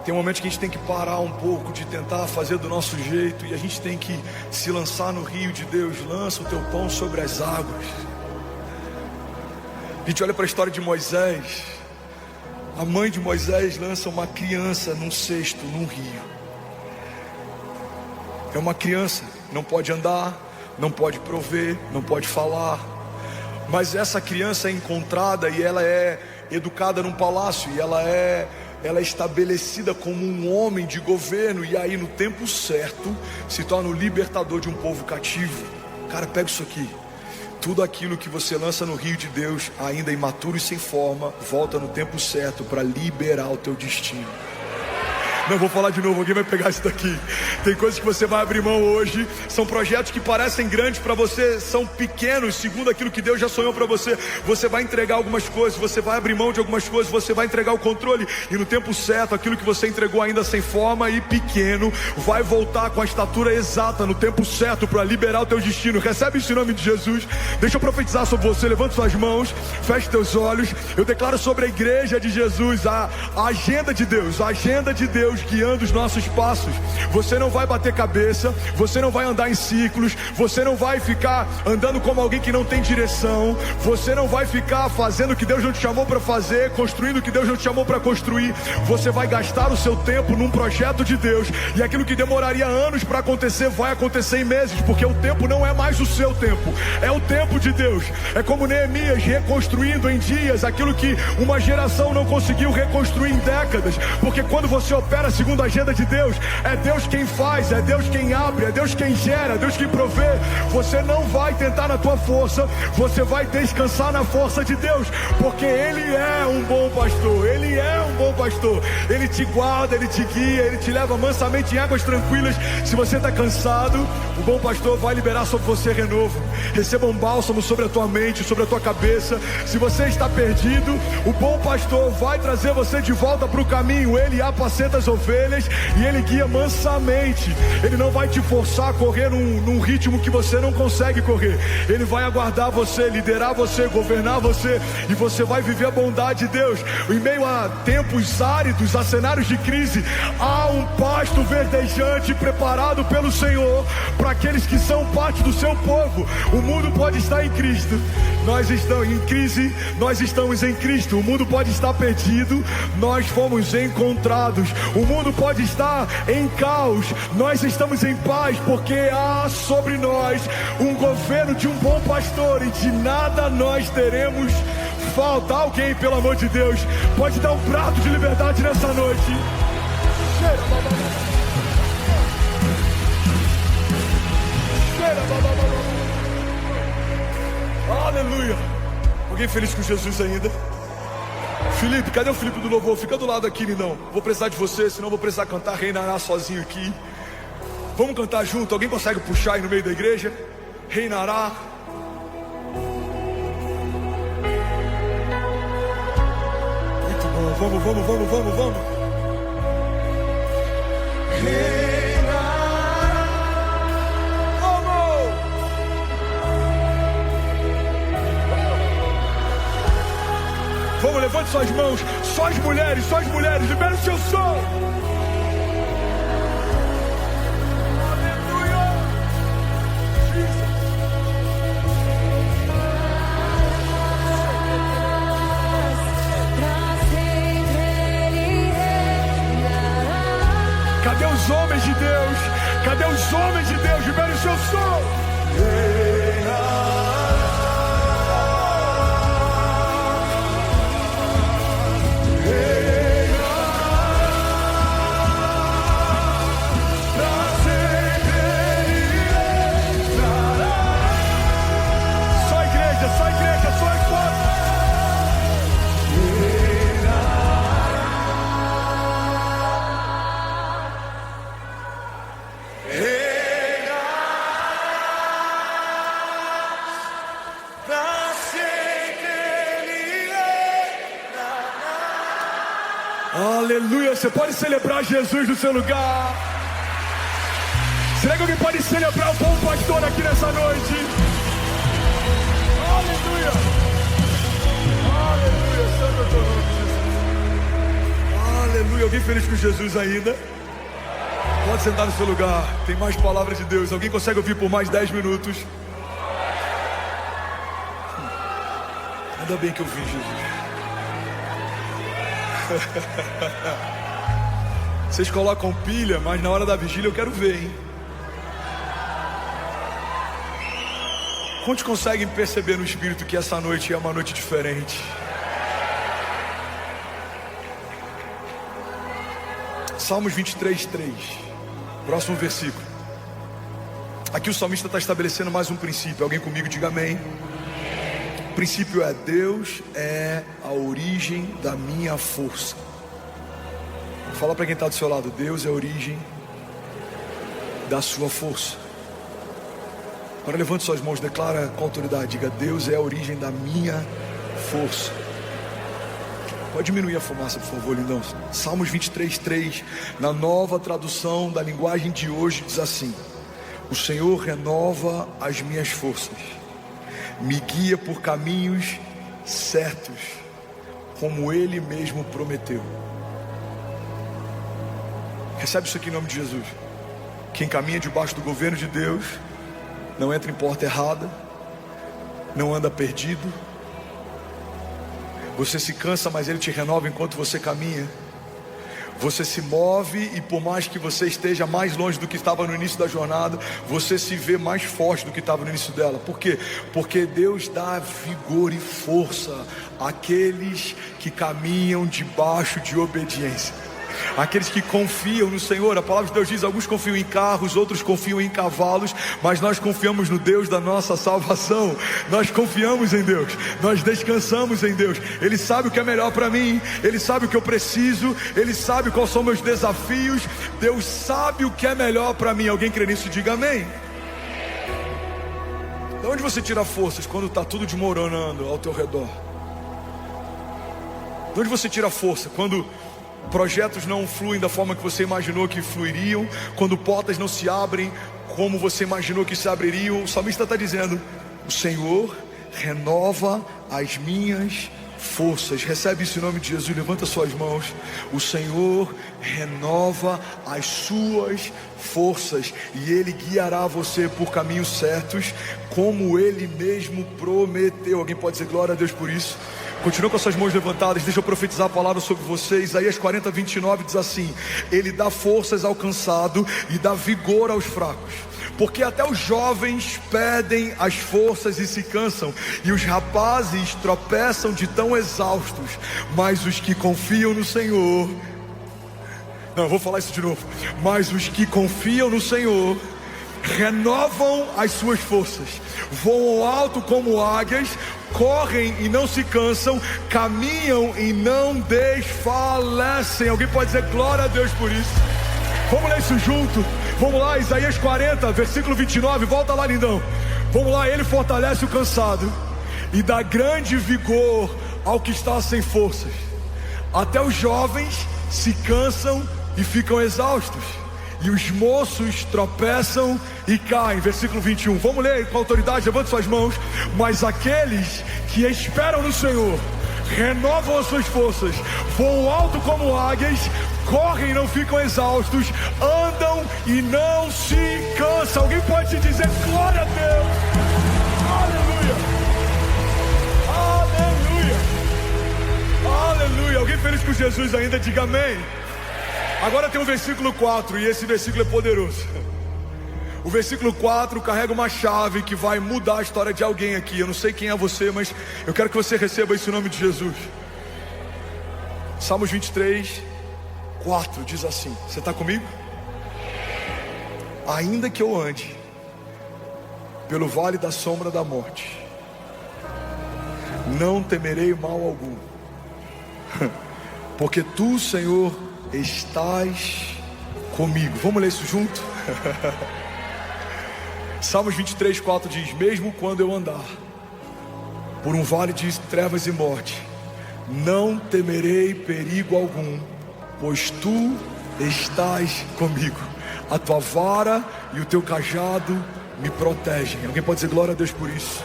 Tem momentos que a gente tem que parar um pouco de tentar fazer do nosso jeito, e a gente tem que se lançar no rio de Deus. Lança o teu pão sobre as águas. A gente olha para a história de Moisés. A mãe de Moisés lança uma criança num cesto, num rio. É uma criança, não pode andar, não pode prover, não pode falar. Mas essa criança é encontrada e ela é educada num palácio. E ela é estabelecida como um homem de governo. E aí no tempo certo se torna o libertador de um povo cativo. Cara, pega isso aqui. Tudo aquilo que você lança no rio de Deus, ainda imaturo e sem forma, volta no tempo certo para liberar o teu destino. Não, vou falar de novo, alguém vai pegar isso daqui. Tem coisas que você vai abrir mão hoje. São projetos que parecem grandes para você, são pequenos segundo aquilo que Deus já sonhou para você. Você vai entregar algumas coisas, você vai abrir mão de algumas coisas, você vai entregar o controle. E no tempo certo, aquilo que você entregou ainda sem forma e pequeno, vai voltar com a estatura exata no tempo certo para liberar o teu destino. Recebe isso em nome de Jesus. Deixa eu profetizar sobre você. Levanta suas mãos, feche teus olhos. Eu declaro sobre a igreja de Jesus a agenda de Deus, a agenda de Deus guiando os nossos passos. Você não vai bater cabeça, você não vai andar em ciclos, você não vai ficar andando como alguém que não tem direção, você não vai ficar fazendo o que Deus não te chamou para fazer, construindo o que Deus não te chamou para construir. Você vai gastar o seu tempo num projeto de Deus, e aquilo que demoraria anos para acontecer vai acontecer em meses, porque o tempo não é mais o seu tempo, é o tempo de Deus. É como Neemias reconstruindo em dias aquilo que uma geração não conseguiu reconstruir em décadas, porque quando você opera segundo a agenda de Deus, é Deus quem faz, é Deus quem abre, é Deus quem gera, é Deus quem provê. Você não vai tentar na tua força, você vai descansar na força de Deus, porque Ele é um bom pastor, Ele é um bom pastor. Ele te guarda, Ele te guia, Ele te leva mansamente em águas tranquilas. Se você está cansado, o bom pastor vai liberar sobre você renovo. Receba um bálsamo sobre a tua mente, sobre a tua cabeça. Se você está perdido, o bom pastor vai trazer você de volta para o caminho. Ele apacenta as ovelhas e Ele guia mansamente. Ele não vai te forçar a correr num ritmo que você não consegue correr. Ele vai aguardar você, liderar você, governar você, e você vai viver a bondade de Deus. Em meio a tempos áridos, a cenários de crise, há um pasto verdejante preparado pelo Senhor para aqueles que são parte do seu povo. O mundo pode estar em Cristo, nós estamos em crise, nós estamos em Cristo. O mundo pode estar perdido, nós fomos encontrados. O mundo pode estar em caos, nós estamos em paz, porque há sobre nós um governo de um bom pastor, e de nada nós teremos falta. Alguém, pelo amor de Deus, pode dar um prato de liberdade nessa noite? Aleluia. Alguém feliz com Jesus ainda? Felipe, cadê o Felipe do louvor? Fica do lado aqui, lindão. Vou precisar de você, senão vou precisar cantar Reinará sozinho aqui. Vamos cantar junto? Alguém consegue puxar aí no meio da igreja? Reinará. Muito bom, vamos. Vamos, levante suas mãos. Só as mulheres, libera o seu som. Cadê os homens de Deus? Cadê os homens de Deus? Libere o seu som. Só igreja, só enquanto. Aleluia, você pode celebrar Jesus no seu lugar. Será que alguém pode celebrar o bom pastor aqui nessa noite? Aleluia, aleluia, santo é teu nome, Jesus. Aleluia, alguém feliz com Jesus ainda? Pode sentar no seu lugar, tem mais palavras de Deus. Alguém consegue ouvir por mais 10 minutos? Ainda bem que eu vim, Jesus. Vocês colocam pilha, mas na hora da vigília eu quero ver, hein? Quantos conseguem perceber no espírito que essa noite é uma noite diferente? Salmos 23:3, próximo versículo. Aqui o salmista está estabelecendo mais um princípio. Alguém comigo diga amém. O princípio é: Deus é a origem da minha força. Fala para quem está do seu lado: Deus é a origem da sua força. Agora levante suas mãos, declara com autoridade, diga: Deus é a origem da minha força. Pode diminuir a fumaça, por favor, lindão. Salmos 23:3, na nova tradução da linguagem de hoje, diz assim: o Senhor renova as minhas forças, me guia por caminhos certos, como Ele mesmo prometeu. Recebe isso aqui em nome de Jesus. Quem caminha debaixo do governo de Deus não entra em porta errada, não anda perdido. Você se cansa, mas Ele te renova enquanto você caminha. Você se move e por mais que você esteja mais longe do que estava no início da jornada, você se vê mais forte do que estava no início dela. Por quê? Porque Deus dá vigor e força àqueles que caminham debaixo de obediência. Aqueles que confiam no Senhor. A palavra de Deus diz: alguns confiam em carros, outros confiam em cavalos, mas nós confiamos no Deus da nossa salvação. Nós confiamos em Deus, nós descansamos em Deus. Ele sabe o que é melhor para mim, Ele sabe o que eu preciso, Ele sabe quais são meus desafios. Deus sabe o que é melhor para mim. Alguém crê nisso? Diga amém. De onde você tira forças quando está tudo desmoronando ao teu redor? De onde você tira força quando projetos não fluem da forma que você imaginou que fluiriam, quando portas não se abrem como você imaginou que se abririam? O salmista está dizendo: o Senhor renova as minhas forças. Recebe isso em nome de Jesus, levanta suas mãos. O Senhor renova as suas forças e Ele guiará você por caminhos certos, como Ele mesmo prometeu. Alguém pode dizer glória a Deus por isso? Continua com as suas mãos levantadas. Deixa eu profetizar a palavra sobre você. Isaías 40:29 diz assim: Ele dá forças ao cansado e dá vigor aos fracos. Porque até os jovens perdem as forças e se cansam, e os rapazes tropeçam de tão exaustos. Mas os que confiam no Senhor... Não, eu vou falar isso de novo. Mas os que confiam no Senhor renovam as suas forças, voam alto como águias, correm e não se cansam, caminham e não desfalecem. Alguém pode dizer glória a Deus por isso? Vamos ler isso junto. Vamos lá, Isaías 40, versículo 29. Volta lá, lindão. Vamos lá. Ele fortalece o cansado e dá grande vigor ao que está sem forças. Até os jovens se cansam e ficam exaustos, e os moços tropeçam e caem. Versículo 21, vamos ler com autoridade, levante suas mãos. Mas aqueles que esperam no Senhor renovam as suas forças, voam alto como águias, correm e não ficam exaustos, andam e não se cansam. Alguém pode dizer glória a Deus? Aleluia! Aleluia! Aleluia! Alguém feliz com Jesus ainda? Diga amém. Agora tem o versículo 4 e esse versículo é poderoso. O versículo 4 carrega uma chave que vai mudar a história de alguém aqui. Eu não sei quem é você, mas eu quero que você receba isso em nome de Jesus. Salmos 23, 4 diz assim. Você está comigo? Ainda que eu ande pelo vale da sombra da morte, não temerei mal algum, porque tu, Senhor, estás comigo. Vamos ler isso junto? Salmos 23, 4 diz: mesmo quando eu andar por um vale de trevas e morte, não temerei perigo algum, pois tu estás comigo. A tua vara e o teu cajado me protegem. Alguém pode dizer glória a Deus por isso?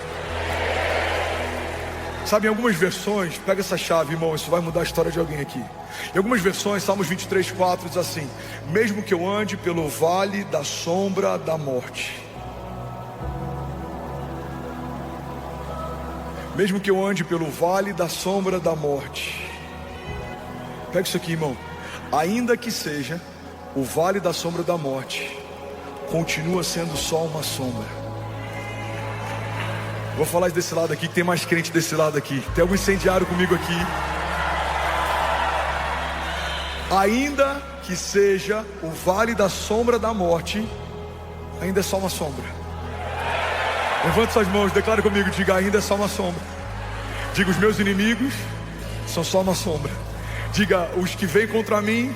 Sabe, em algumas versões, pega essa chave, irmão, isso vai mudar a história de alguém aqui. Em algumas versões, Salmos 23, 4 diz assim: mesmo que eu ande pelo vale da sombra da morte, mesmo que eu ande pelo vale da sombra da morte, pega isso aqui, irmão, ainda que seja o vale da sombra da morte, continua sendo só uma sombra. Vou falar desse lado aqui, que tem mais crente desse lado aqui. Tem algum incendiário comigo aqui? Ainda que seja o vale da sombra da morte, ainda é só uma sombra. Levante suas mãos, declare comigo, diga: ainda é só uma sombra. Diga: os meus inimigos são só uma sombra. Diga: os que vêm contra mim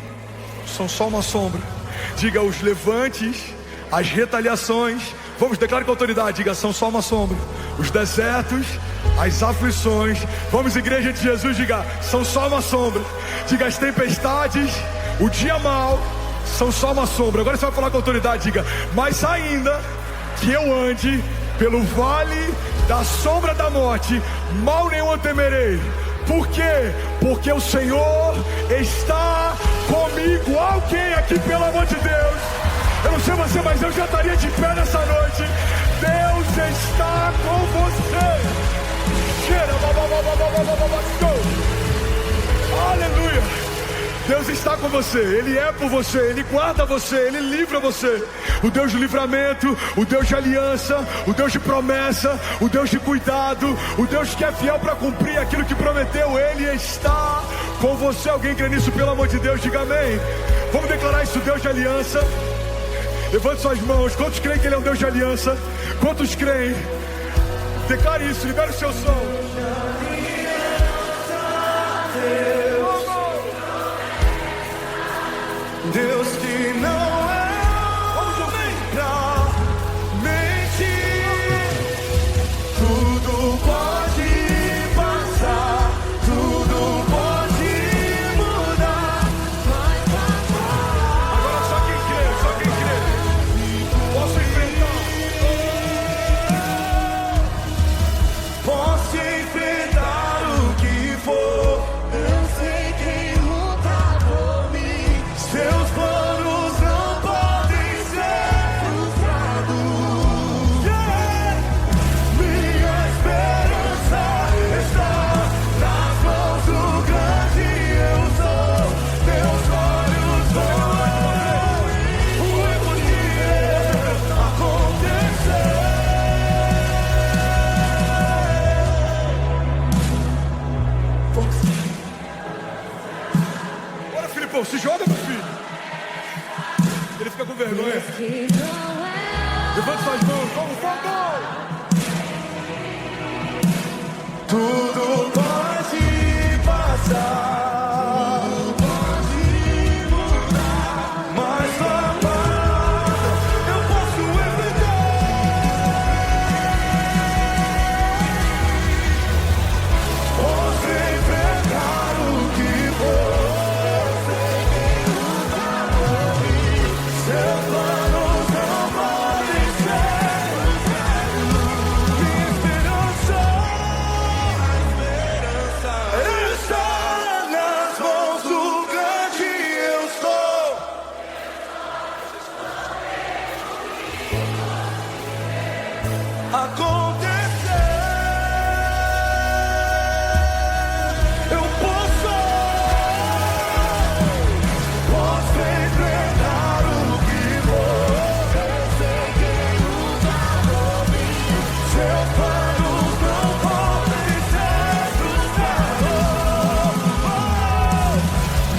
são só uma sombra. Diga: os levantes, as retaliações, vamos, declare com autoridade, diga: são só uma sombra. Os desertos, as aflições, vamos, igreja de Jesus, diga: são só uma sombra. Diga: as tempestades, o dia mau, são só uma sombra. Agora você vai falar com autoridade, diga: mas ainda que eu ande pelo vale da sombra da morte, mal nenhum eu temerei. Por quê? Porque o Senhor está comigo. Alguém aqui, pelo amor de Deus, eu não sei você, mas eu já estaria de pé nessa noite. Deus está com você. Aleluia. Deus está com você, Ele é por você, Ele guarda você, Ele livra você. O Deus de livramento, o Deus de aliança, o Deus de promessa, o Deus de cuidado, o Deus que é fiel para cumprir aquilo que prometeu, Ele está com você. Alguém crê nisso, pelo amor de Deus, diga amém. Vamos declarar isso, Deus de aliança. Levante suas mãos. Quantos creem que Ele é um Deus de aliança? Quantos creem? Declare isso, libera o seu som. Deus que não é homem pra mentir, tudo pode passar, tudo pode mudar. Agora só quem crê, posso enfrentar o que for. Eu sei quem luta por mim. Seus planos não podem ser frustrados. Minha esperança está nas mãos do grande eu sou. Meus olhos vão ver o impossível acontecer. Bora, Filipão, se joga, meu filho. Ele fica com vergonha. Levante suas mãos, vamos, fogo! Tudo pode passar, tudo pode mudar, mas a parada eu posso enfrentar. Posso enfrentar o que for. Seus planos não podem ser. Minha esperança acontecer. Eu posso enfrentar o que for. Eu sei quem luta por mim. Seus planos não podem ser frustrados.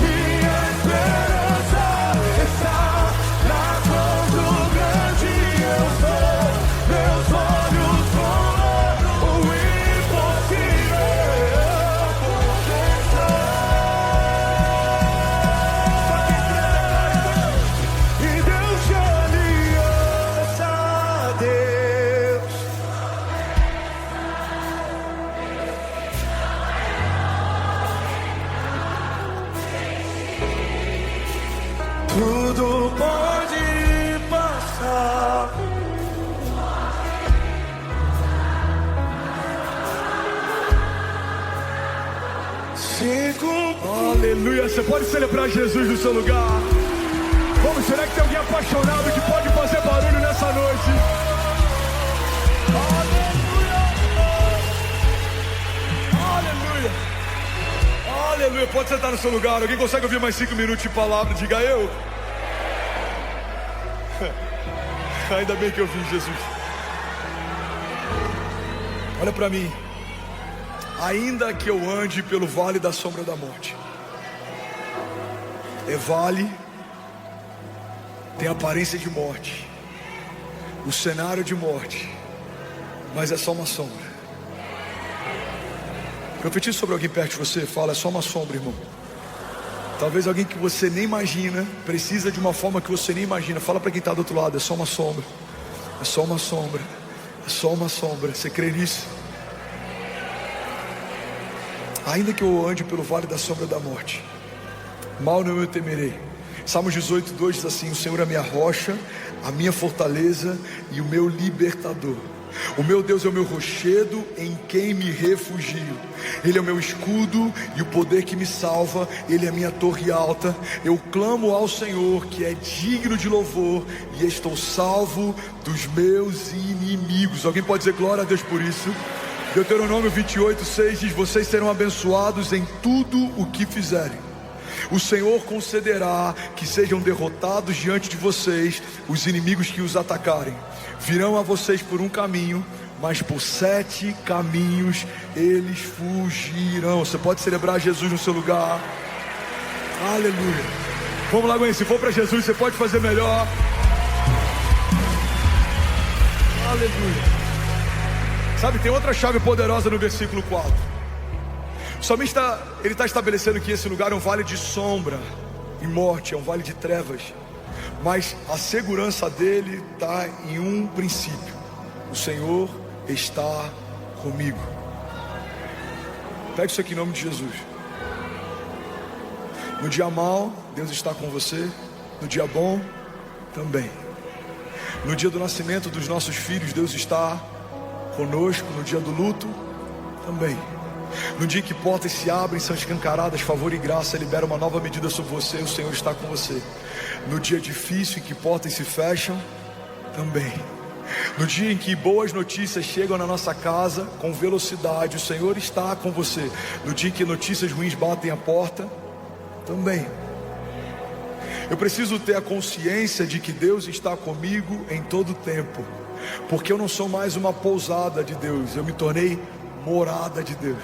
Minha esperança está nas mãos do grande eu sou. Meus olhos voam o impossível acontecer. E Deus te aliança a Deus. Tudo pode passar. Aleluia, você pode celebrar Jesus no seu lugar. Vamos, será que tem alguém apaixonado que pode fazer barulho nessa noite? Aleluia, aleluia, aleluia. Pode sentar no seu lugar. Alguém consegue ouvir mais 5 minutos de palavra? Diga eu. Ainda bem que eu vi Jesus. Olha para mim. Ainda que eu ande pelo vale da sombra da morte. É vale, tem aparência de morte, o cenário de morte, mas é só uma sombra. Profetiza sobre alguém perto de você. Fala, é só uma sombra, irmão. Talvez alguém que você nem imagina precisa de uma forma que você nem imagina. Fala para quem está do outro lado, é só uma sombra. É só uma sombra. É só uma sombra. Você crê nisso? Ainda que eu ande pelo vale da sombra da morte, mal não eu temerei. Salmos 18:2 diz assim: o Senhor é a minha rocha, a minha fortaleza e o meu libertador. O meu Deus é o meu rochedo em quem me refugio. Ele é o meu escudo e o poder que me salva. Ele é a minha torre alta. Eu clamo ao Senhor, que é digno de louvor, e estou salvo dos meus inimigos. Alguém pode dizer glória a Deus por isso? Deuteronômio 28:6 diz: vocês serão abençoados em tudo o que fizerem. O Senhor concederá que sejam derrotados diante de vocês os inimigos que os atacarem. Virão a vocês por um caminho, mas por 7 caminhos eles fugirão. Você pode celebrar Jesus no seu lugar. Aleluia. Vamos lá, Gwen, se for para Jesus você pode fazer melhor. Aleluia. Sabe, tem outra chave poderosa no versículo 4. Somente ele está estabelecendo que esse lugar é um vale de sombra e morte, é um vale de trevas. Mas a segurança dele está em um princípio: o Senhor está comigo. Pega isso aqui em nome de Jesus. No dia mau, Deus está com você. No dia bom, também. No dia do nascimento dos nossos filhos, Deus está conosco. No dia do luto, também. No dia que portas se abrem, são escancaradas, favor e graça libera uma nova medida sobre você, o Senhor está com você. No dia difícil em que portas se fecham, também. No dia em que boas notícias chegam na nossa casa com velocidade, o Senhor está com você. No dia em que notícias ruins batem a porta, também. Eu preciso ter a consciência de que Deus está comigo em todo o tempo, porque eu não sou mais uma pousada de Deus, eu me tornei morada de Deus.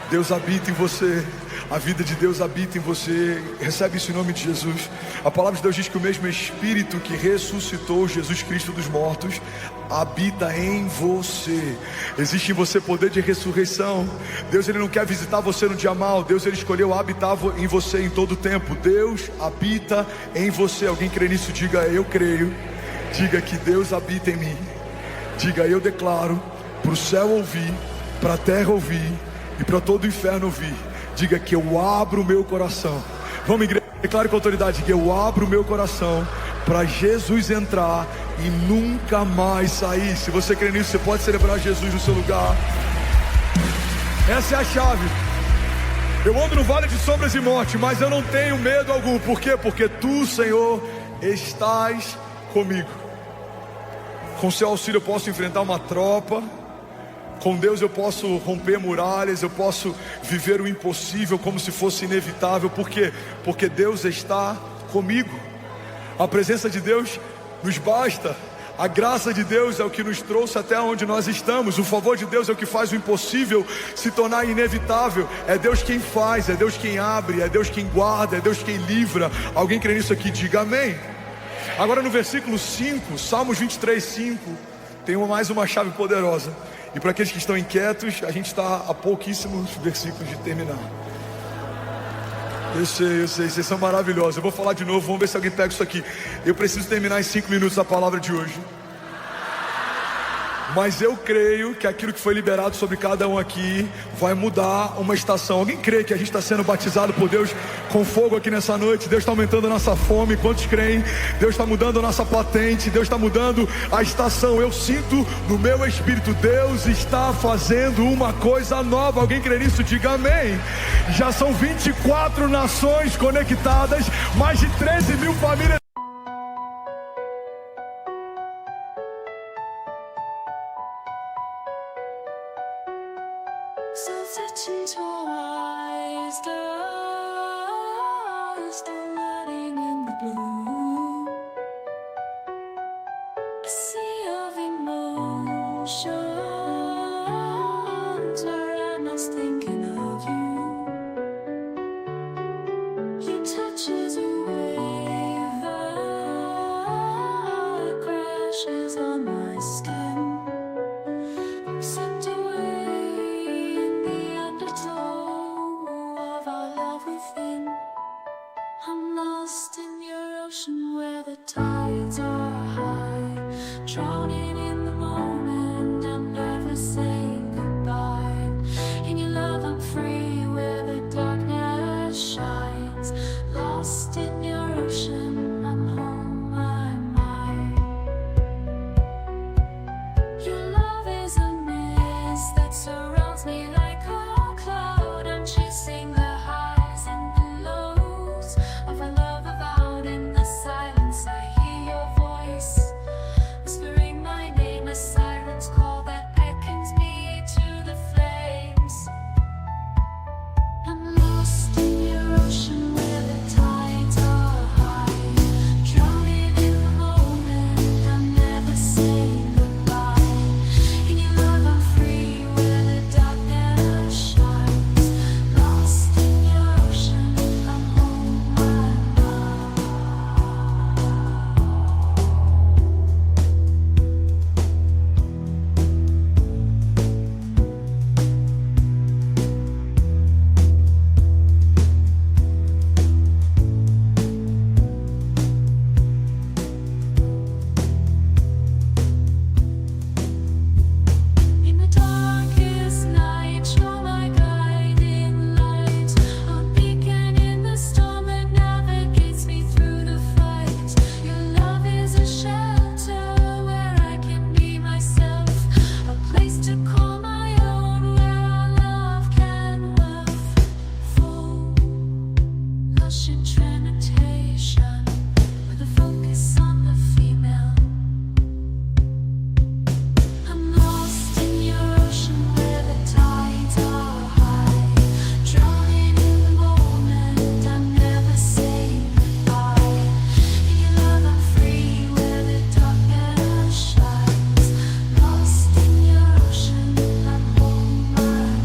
Deus habita em você, a vida de Deus habita em você. Recebe isso em nome de Jesus. A palavra de Deus diz que o mesmo Espírito que ressuscitou Jesus Cristo dos mortos habita em você. Existe em você poder de ressurreição. Deus, ele não quer visitar você no dia mau. Deus, ele escolheu habitar em você em todo o tempo. Deus habita em você. Alguém crê nisso? Diga, eu creio. Diga que Deus habita em mim. Diga, eu declaro para o céu ouvir, para a terra ouvir e para todo o inferno ouvir. Diga que eu abro o meu coração. Vamos, igreja, declare com autoridade que eu abro o meu coração para Jesus entrar e nunca mais sair. Se você crê nisso, você pode celebrar Jesus no seu lugar. Essa é a chave. Eu ando no vale de sombras e morte, mas eu não tenho medo algum. Por quê? Porque tu, Senhor, estás comigo. Com seu auxílio eu posso enfrentar uma tropa. Com Deus eu posso romper muralhas, eu posso viver o impossível como se fosse inevitável. Por quê? Porque Deus está comigo. A presença de Deus nos basta. A graça de Deus é o que nos trouxe até onde nós estamos. O favor de Deus é o que faz o impossível se tornar inevitável. É Deus quem faz, é Deus quem abre, é Deus quem guarda, é Deus quem livra. Alguém crê nisso aqui? Diga amém. Agora no versículo 5, Salmos 23, 5, tem mais uma chave poderosa. E para aqueles que estão inquietos, a gente está a pouquíssimos versículos de terminar. Eu sei, vocês são maravilhosos. Eu vou falar de novo, vamos ver se alguém pega isso aqui. Eu preciso terminar em 5 minutos a palavra de hoje. Mas eu creio que aquilo que foi liberado sobre cada um aqui vai mudar uma estação. Alguém crê que a gente está sendo batizado por Deus com fogo aqui nessa noite? Deus está aumentando a nossa fome. Quantos creem? Deus está mudando a nossa patente. Deus está mudando a estação. Eu sinto no meu espírito, Deus está fazendo uma coisa nova. Alguém crê nisso? Diga amém. Já são 24 nações conectadas, mais de 13 mil famílias. Sunset into eyes, dust letting in the blue. A sea of emotions, where I'm just thinking of you. Your touch is a wave that crashes on my skin. Swept away in the undertow of our love within. I'm lost in your ocean where the tides are high, drowning in the moment. I'm never saying goodbye. In your love I'm free where the darkness shines. Lost in your ocean, I'm home, I'm mine. Your love is a mist that surrounds me like a cloud. I'm chasing the highs and the lows of a love avowed. In the silence I hear your voice, whispering my name, a siren's call that beckons me to the flames. I'm lost in your ocean where the tides are high, drowning in the moment. I'm never saying goodbye. In your love I'm free where the darkness shines. Lost in your ocean, I'm home, I'm in the darkest night, you're my guiding light, a beacon in the storm that navigates me through the fight. Your love is a shelter where I can be myself, a place to call my own, where our love can wealth full, lush in transmutation, with a focus on the female. I'm lost in your ocean where the tides are high, drowning in the moment. I'm never saying goodbye. In your love I'm free where the darkness shines. Lost in your ocean, I'm home, I'm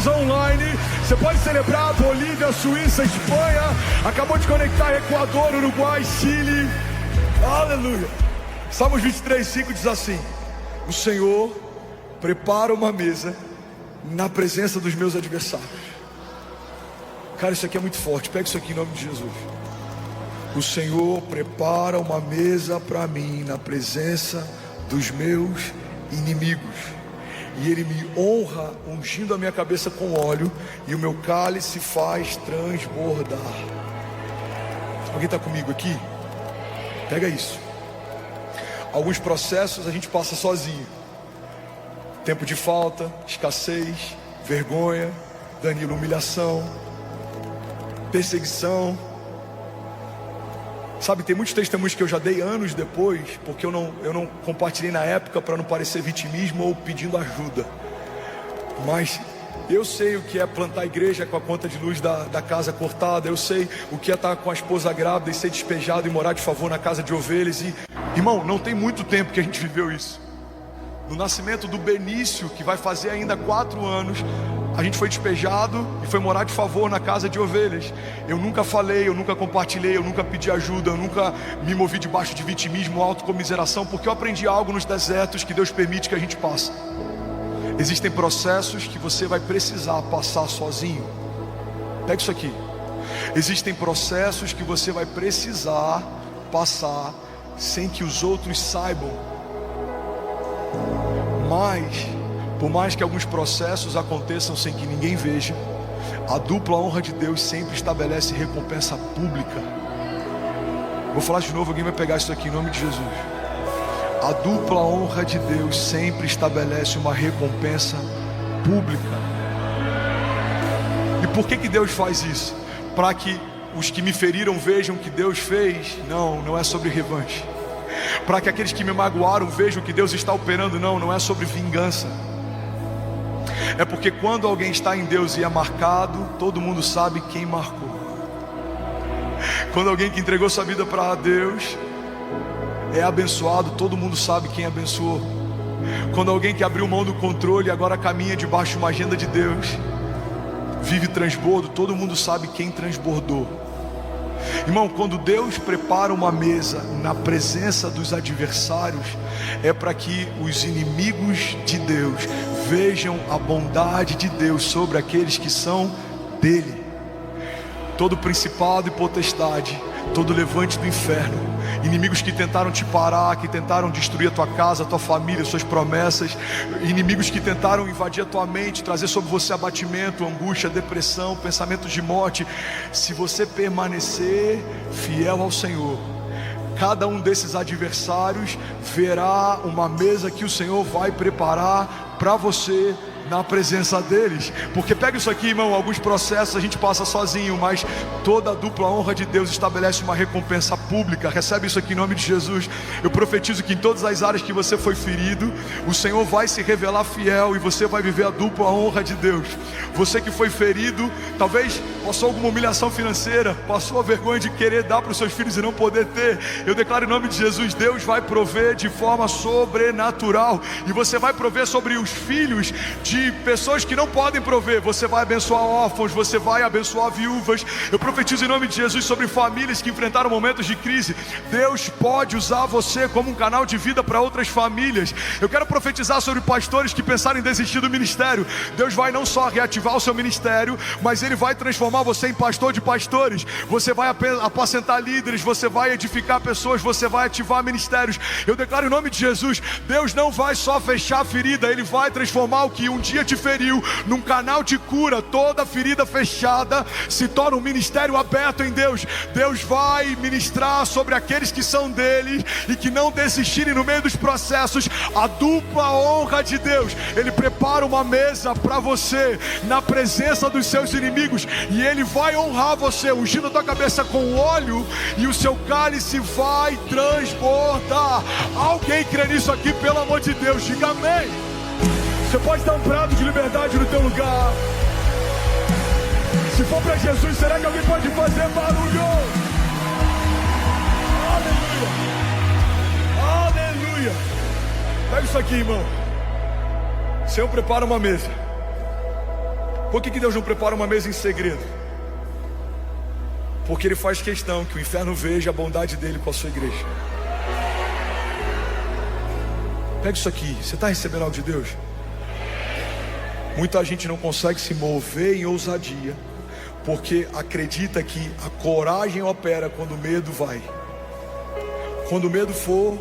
Online, você pode celebrar Bolívia, Suíça, Espanha, acabou de conectar Equador, Uruguai, Chile. Aleluia. Salmos 23, 5 diz assim: o Senhor prepara uma mesa na presença dos meus adversários. Cara, isso aqui é muito forte. Pega isso aqui em nome de Jesus. O Senhor prepara uma mesa para mim na presença dos meus inimigos. E Ele me honra ungindo a minha cabeça com óleo, e o meu cálice faz transbordar. Alguém está comigo aqui? Pega isso. Alguns processos a gente passa sozinho. Tempo de falta, escassez, vergonha, Danilo, humilhação, perseguição. Sabe, tem muitos testemunhos que eu já dei anos depois, porque eu não compartilhei na época para não parecer vitimismo ou pedindo ajuda. Mas eu sei o que é plantar a igreja com a conta de luz da casa cortada. Eu sei o que é estar com a esposa grávida e ser despejado e morar de favor na casa de ovelhas. E, irmão, não tem muito tempo que a gente viveu isso. No nascimento do Benício, que vai fazer ainda 4 anos, a gente foi despejado e foi morar de favor na casa de ovelhas. Eu nunca falei, eu nunca compartilhei, eu nunca pedi ajuda, eu nunca me movi debaixo de vitimismo ou autocomiseração, porque eu aprendi algo nos desertos que Deus permite que a gente passe. Existem processos que você vai precisar passar sozinho. Pega isso aqui. Existem processos que você vai precisar passar sem que os outros saibam. Mas, por mais que alguns processos aconteçam sem que ninguém veja, a dupla honra de Deus sempre estabelece recompensa pública. Vou falar de novo, alguém vai pegar isso aqui em nome de Jesus. A dupla honra de Deus sempre estabelece uma recompensa pública. E por que Deus faz isso? Para que os que me feriram vejam o que Deus fez? Não é sobre revanche. Para que aqueles que me magoaram vejam que Deus está operando? Não é sobre vingança. É porque quando alguém está em Deus e é marcado, todo mundo sabe quem marcou. Quando alguém que entregou sua vida para Deus é abençoado, todo mundo sabe quem abençoou. Quando alguém que abriu mão do controle e agora caminha debaixo de uma agenda de Deus, vive transbordo, todo mundo sabe quem transbordou. Irmão, quando Deus prepara uma mesa na presença dos adversários, é para que os inimigos de Deus vejam a bondade de Deus sobre aqueles que são dele. Todo principado e potestade, todo levante do inferno, inimigos que tentaram te parar, que tentaram destruir a tua casa, a tua família, suas promessas, inimigos que tentaram invadir a tua mente, trazer sobre você abatimento, angústia, depressão, pensamentos de morte. Se você permanecer fiel ao Senhor, cada um desses adversários verá uma mesa que o Senhor vai preparar para você na presença deles. Porque pega isso aqui, irmão, alguns processos a gente passa sozinho, mas toda a dupla honra de Deus estabelece uma recompensa pública. Recebe isso aqui em nome de Jesus. Eu profetizo que em todas as áreas que você foi ferido, o Senhor vai se revelar fiel e você vai viver a dupla honra de Deus. Você que foi ferido, talvez passou alguma humilhação financeira, passou a vergonha de querer dar para os seus filhos e não poder ter. Eu declaro em nome de Jesus, Deus vai prover de forma sobrenatural, e você vai prover sobre os filhos de pessoas que não podem prover. Você vai abençoar órfãos, você vai abençoar viúvas. Eu profetizo em nome de Jesus sobre famílias que enfrentaram momentos de crise. Deus pode usar você como um canal de vida para outras famílias. Eu quero profetizar sobre pastores que pensaram em desistir do ministério. Deus vai não só reativar o seu ministério, mas Ele vai transformar você em pastor de pastores. Você vai apacentar líderes, você vai edificar pessoas, você vai ativar ministérios. Eu declaro em nome de Jesus, Deus não vai só fechar a ferida, Ele vai transformar o que um dia te feriu num canal de cura. Toda ferida fechada se torna um ministério aberto em Deus. Deus vai ministrar sobre aqueles que são dele e que não desistirem no meio dos processos. A dupla honra de Deus. Ele prepara uma mesa para você na presença dos seus inimigos, e Ele vai honrar você, ungindo a tua cabeça com óleo, e o seu cálice vai transbordar. Alguém crê nisso aqui, pelo amor de Deus? Diga amém. Você pode dar um brado de liberdade no teu lugar. Se for para Jesus, será que alguém pode fazer barulho? Aleluia. Aleluia. Pega isso aqui, irmão. O Senhor prepara uma mesa. Por que Deus não prepara uma mesa em segredo? Porque Ele faz questão que o inferno veja a bondade dele com a sua igreja. Pega isso aqui. Você está recebendo algo de Deus? Muita gente não consegue se mover em ousadia, porque acredita que a coragem opera quando o medo vai. Quando o medo for,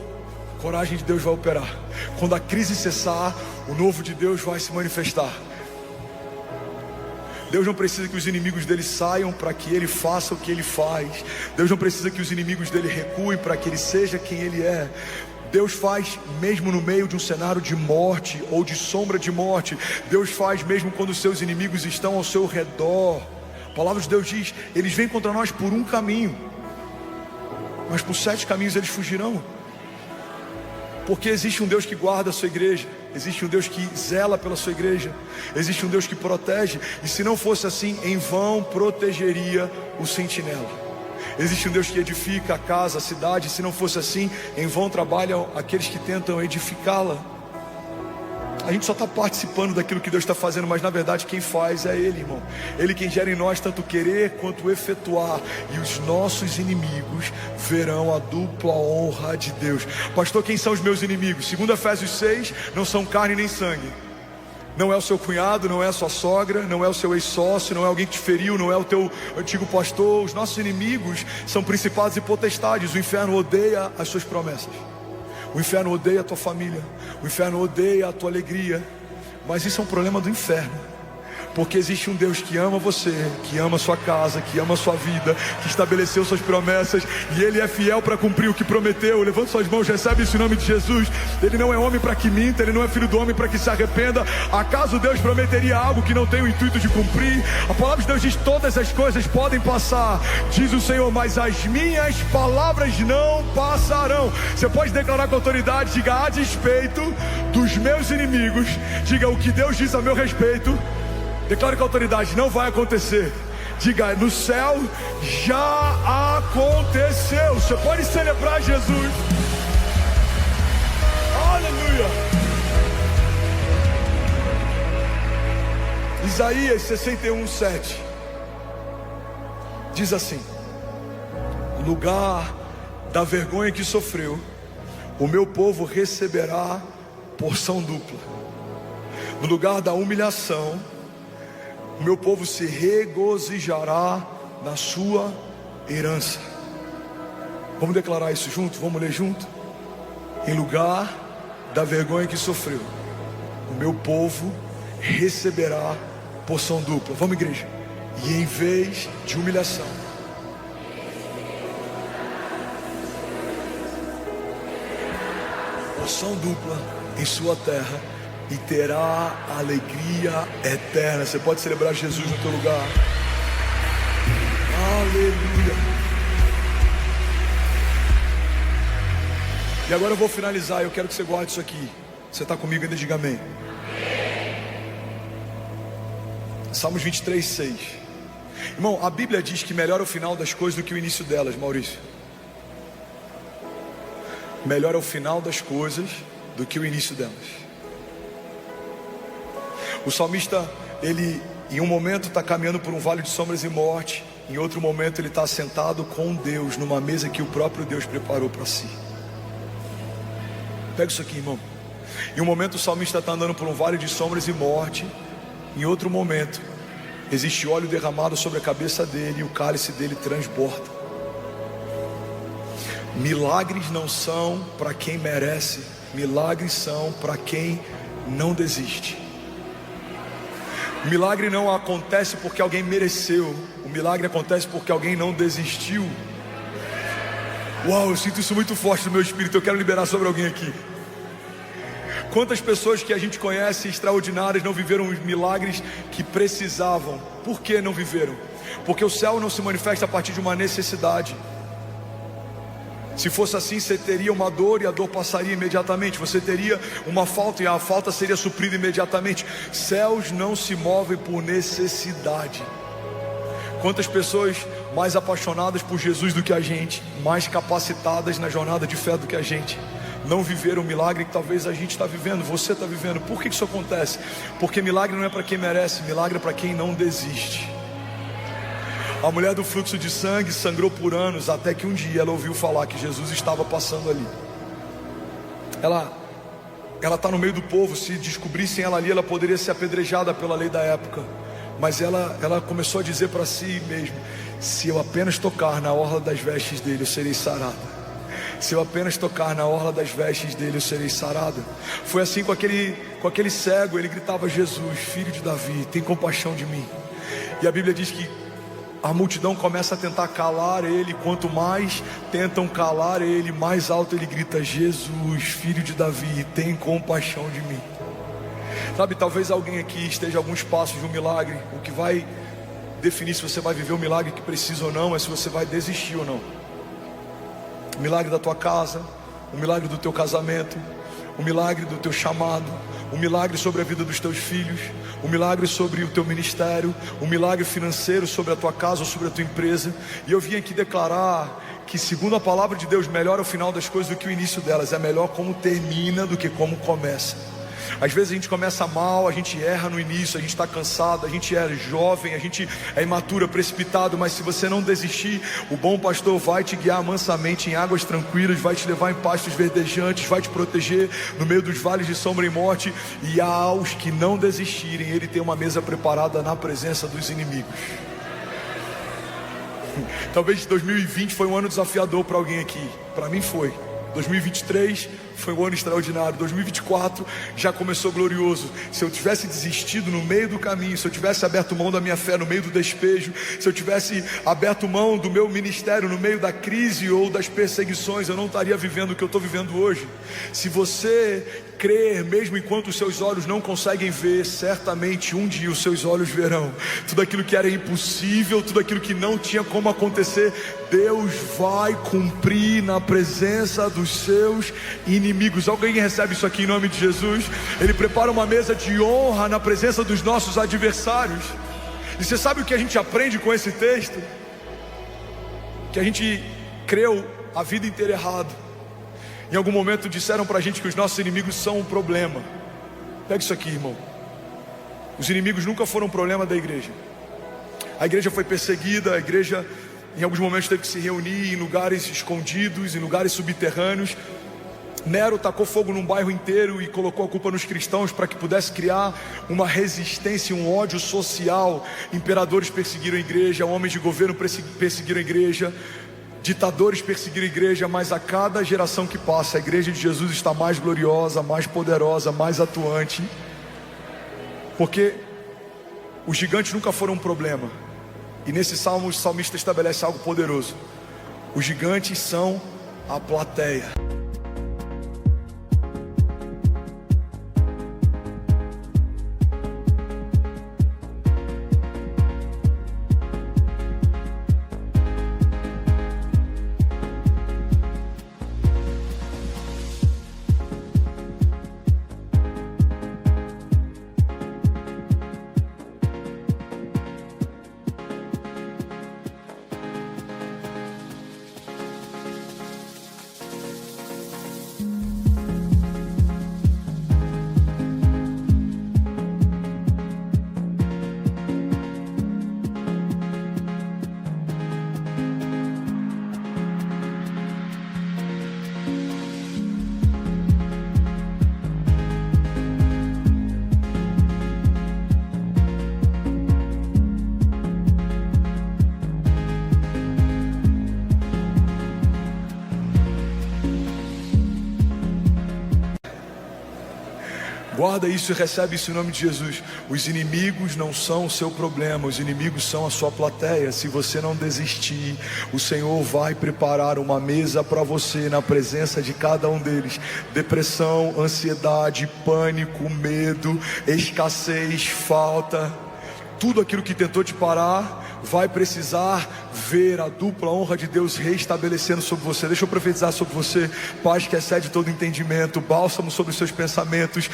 a coragem de Deus vai operar. Quando a crise cessar, o novo de Deus vai se manifestar. Deus não precisa que os inimigos dele saiam para que ele faça o que ele faz. Deus não precisa que os inimigos dele recuem para que ele seja quem ele é. Deus faz mesmo no meio de um cenário de morte ou de sombra de morte. Deus faz mesmo quando os seus inimigos estão ao seu redor. A palavra de Deus diz: eles vêm contra nós por um caminho, mas por 7 caminhos eles fugirão. Porque existe um Deus que guarda a sua igreja, existe um Deus que zela pela sua igreja, existe um Deus que protege. E se não fosse assim, em vão protegeria o sentinela. Existe um Deus que edifica a casa, a cidade. Se não fosse assim, em vão trabalham aqueles que tentam edificá-la. A gente só está participando daquilo que Deus está fazendo, mas na verdade quem faz é Ele, irmão. Ele quem gera em nós tanto querer quanto efetuar. E os nossos inimigos verão a dupla honra de Deus. Pastor, quem são os meus inimigos? Segundo Efésios 6, não são carne nem sangue. Não é o seu cunhado, não é a sua sogra, não é o seu ex-sócio, não é alguém que te feriu, não é o teu antigo pastor. Os nossos inimigos são principados e potestades. O inferno odeia as suas promessas. O inferno odeia a tua família. O inferno odeia a tua alegria. Mas isso é um problema do inferno. Porque existe um Deus que ama você, que ama a sua casa, que ama a sua vida, que estabeleceu suas promessas, e Ele é fiel para cumprir o que prometeu. Levanta suas mãos, recebe isso em nome de Jesus. Ele não é homem para que minta, Ele não é filho do homem para que se arrependa. Acaso Deus prometeria algo que não tem o intuito de cumprir? A palavra de Deus diz: todas as coisas podem passar, diz o Senhor, mas as minhas palavras não passarão. Você pode declarar com autoridade, diga: a despeito dos meus inimigos, diga: o que Deus diz a meu respeito, declare com autoridade, não vai acontecer. Diga: no céu já aconteceu. Você pode celebrar Jesus. Aleluia. Isaías 61:7 diz assim: no lugar da vergonha que sofreu, o meu povo receberá porção dupla. No lugar da humilhação, o meu povo se regozijará na sua herança. Vamos declarar isso junto? Vamos ler junto? Em lugar da vergonha que sofreu, o meu povo receberá porção dupla. Vamos, igreja? E em vez de humilhação, porção dupla em sua terra, e terá alegria eterna. Você pode celebrar Jesus no teu lugar. Aleluia. E agora eu vou finalizar. Eu quero que você guarde isso aqui. Você está comigo ainda? Diga amém. Salmos 23:6. Irmão, a Bíblia diz que melhor é o final das coisas do que o início delas, Maurício. Melhor é o final das coisas do que o início delas. O salmista, ele em um momento está caminhando por um vale de sombras e morte. Em outro momento ele está sentado com Deus numa mesa que o próprio Deus preparou para si. Pega isso aqui, irmão. Em um momento o salmista está andando por um vale de sombras e morte. Em outro momento existe óleo derramado sobre a cabeça dele e o cálice dele transborda. Milagres não são para quem merece. Milagres são para quem não desiste. O milagre não acontece porque alguém mereceu. O milagre acontece porque alguém não desistiu. Uau, eu sinto isso muito forte no meu espírito. Eu quero liberar sobre alguém aqui. Quantas pessoas que a gente conhece extraordinárias não viveram os milagres que precisavam? Por que não viveram? Porque o céu não se manifesta a partir de uma necessidade. Se fosse assim, você teria uma dor e a dor passaria imediatamente. Você teria uma falta e a falta seria suprida imediatamente. Céus não se movem por necessidade. Quantas pessoas mais apaixonadas por Jesus do que a gente, mais capacitadas na jornada de fé do que a gente, não viveram o milagre que talvez a gente está vivendo, você está vivendo. Por que isso acontece? Porque milagre não é para quem merece, milagre é para quem não desiste. A mulher do fluxo de sangue sangrou por anos, até que um dia ela ouviu falar que Jesus estava passando ali. Ela está no meio do povo. Se descobrissem ela ali, ela poderia ser apedrejada pela lei da época. Mas ela começou a dizer para si mesma: se eu apenas tocar na orla das vestes dele, eu serei sarada. Se eu apenas tocar na orla das vestes dele, eu serei sarada. Foi assim com aquele cego. Ele gritava: Jesus, filho de Davi, tem compaixão de mim. E a Bíblia diz que a multidão começa a tentar calar ele. Quanto mais tentam calar ele, mais alto ele grita: Jesus, filho de Davi, tem compaixão de mim. Sabe, talvez alguém aqui esteja a alguns passos de um milagre. O que vai definir se você vai viver o milagre que precisa ou não é se você vai desistir ou não. O milagre da tua casa, o milagre do teu casamento, o milagre do teu chamado, o milagre sobre a vida dos teus filhos, o milagre sobre o teu ministério, o milagre financeiro sobre a tua casa ou sobre a tua empresa. E eu vim aqui declarar que, segundo a palavra de Deus, melhor é o final das coisas do que o início delas. É melhor como termina do que como começa. Às vezes a gente começa mal, a gente erra no início, a gente está cansado, a gente é jovem, a gente é imaturo, precipitado. Mas se você não desistir, o bom pastor vai te guiar mansamente em águas tranquilas, vai te levar em pastos verdejantes, vai te proteger no meio dos vales de sombra e morte. E aos que não desistirem, Ele tem uma mesa preparada na presença dos inimigos. Talvez 2020 foi um ano desafiador para alguém aqui. Para mim foi. 2023 foi um ano extraordinário. 2024 já começou glorioso. Se eu tivesse desistido no meio do caminho, se eu tivesse aberto mão da minha fé no meio do despejo, se eu tivesse aberto mão do meu ministério no meio da crise ou das perseguições, eu não estaria vivendo o que eu estou vivendo hoje. Se você crer, mesmo enquanto os seus olhos não conseguem ver, certamente um dia os seus olhos verão. Tudo aquilo que era impossível, tudo aquilo que não tinha como acontecer, Deus vai cumprir na presença dos seus inimigos. Alguém recebe isso aqui em nome de Jesus? Ele prepara uma mesa de honra na presença dos nossos adversários. E você sabe o que a gente aprende com esse texto? Que a gente creu a vida inteira errado. Em algum momento disseram pra gente que os nossos inimigos são um problema. Pega isso aqui, irmão. Os inimigos nunca foram um problema da igreja. A igreja foi perseguida, a igreja em alguns momentos teve que se reunir em lugares escondidos, em lugares subterrâneos. Nero tacou fogo num bairro inteiro e colocou a culpa nos cristãos para que pudesse criar uma resistência, um ódio social. Imperadores perseguiram a igreja, homens de governo perseguiram a igreja, ditadores perseguiram a igreja. Mas a cada geração que passa, a igreja de Jesus está mais gloriosa, mais poderosa, mais atuante, porque os gigantes nunca foram um problema. E nesse salmo o salmista estabelece algo poderoso: os gigantes são a plateia. Guarda isso e recebe isso em nome de Jesus. Os inimigos não são o seu problema, os inimigos são a sua plateia. Se você não desistir, o Senhor vai preparar uma mesa para você na presença de cada um deles. Depressão, ansiedade, pânico, medo, escassez, falta, tudo aquilo que tentou te parar vai precisar ver a dupla honra de Deus restabelecendo sobre você. Deixa eu profetizar sobre você: paz que excede todo entendimento, bálsamo sobre os seus pensamentos,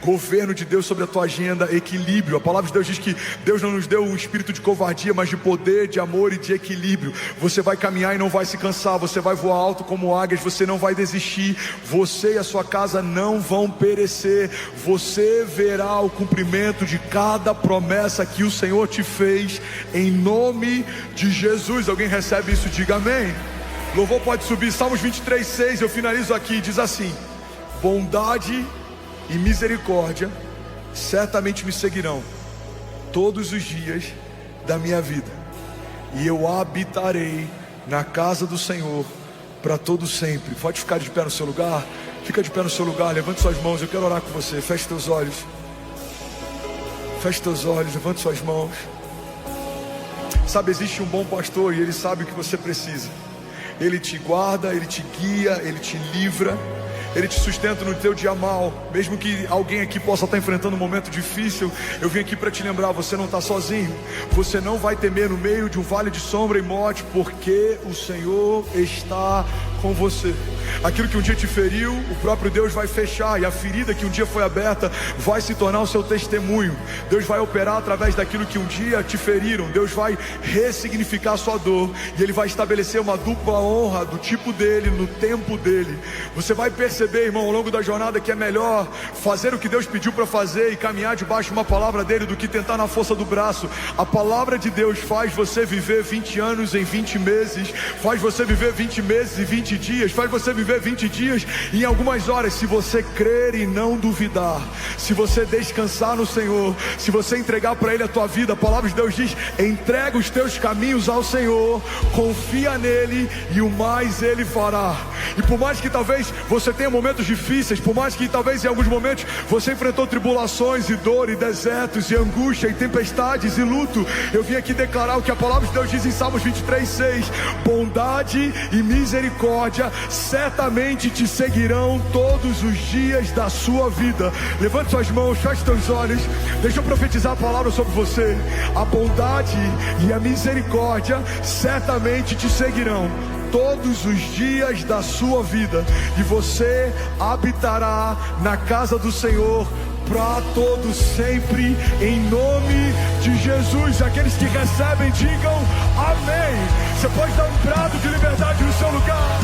governo de Deus sobre a tua agenda, equilíbrio. A palavra de Deus diz que Deus não nos deu um espírito de covardia, mas de poder, de amor e de equilíbrio. Você vai caminhar e não vai se cansar, você vai voar alto como águias, você não vai desistir, você e a sua casa não vão perecer. Você verá o cumprimento de cada promessa que o Senhor te fez, em nome de Jesus. Alguém recebe isso? Diga amém. Louvor pode subir. Salmos 23:6, eu finalizo aqui, diz assim: bondade e misericórdia certamente me seguirão todos os dias da minha vida, e eu habitarei na casa do Senhor para todo sempre. Pode ficar de pé no seu lugar. Fica de pé no seu lugar, levante suas mãos. Eu quero orar com você. Feche teus olhos. Feche teus olhos, levante suas mãos. Sabe, existe um bom pastor e ele sabe o que você precisa. Ele te guarda, ele te guia, ele te livra, ele te sustenta no teu dia mal. Mesmo que alguém aqui possa estar enfrentando um momento difícil, eu vim aqui para te lembrar, você não está sozinho. Você não vai temer no meio de um vale de sombra e morte, porque o Senhor está com você. Aquilo que um dia te feriu, o próprio Deus vai fechar, e a ferida que um dia foi aberta vai se tornar o seu testemunho. Deus vai operar através daquilo que um dia te feriram. Deus vai ressignificar a sua dor, e Ele vai estabelecer uma dupla honra do tipo dele, no tempo dele. Você vai perceber, irmão, ao longo da jornada, que é melhor fazer o que Deus pediu para fazer e caminhar debaixo de uma palavra dele do que tentar na força do braço. A palavra de Deus faz você viver 20 anos em 20 meses, faz você viver 20 meses e 20 dias, faz você viver 20 dias em algumas horas, se você crer e não duvidar, se você descansar no Senhor, se você entregar para Ele a tua vida. A palavra de Deus diz: entrega os teus caminhos ao Senhor, confia nele e o mais Ele fará. E por mais que talvez você tenha momentos difíceis, por mais que talvez em alguns momentos você enfrentou tribulações e dor e desertos e angústia e tempestades e luto, eu vim aqui declarar o que a palavra de Deus diz em Salmos 23:6: bondade e misericórdia certamente te seguirão todos os dias da sua vida. Levante suas mãos, feche teus olhos, deixa eu profetizar a palavra sobre você. A bondade e a misericórdia certamente te seguirão todos os dias da sua vida, e você habitará na casa do Senhor para todo sempre, em nome de Jesus. Aqueles que recebem, digam amém. Você pode dar um brado de liberdade no seu lugar.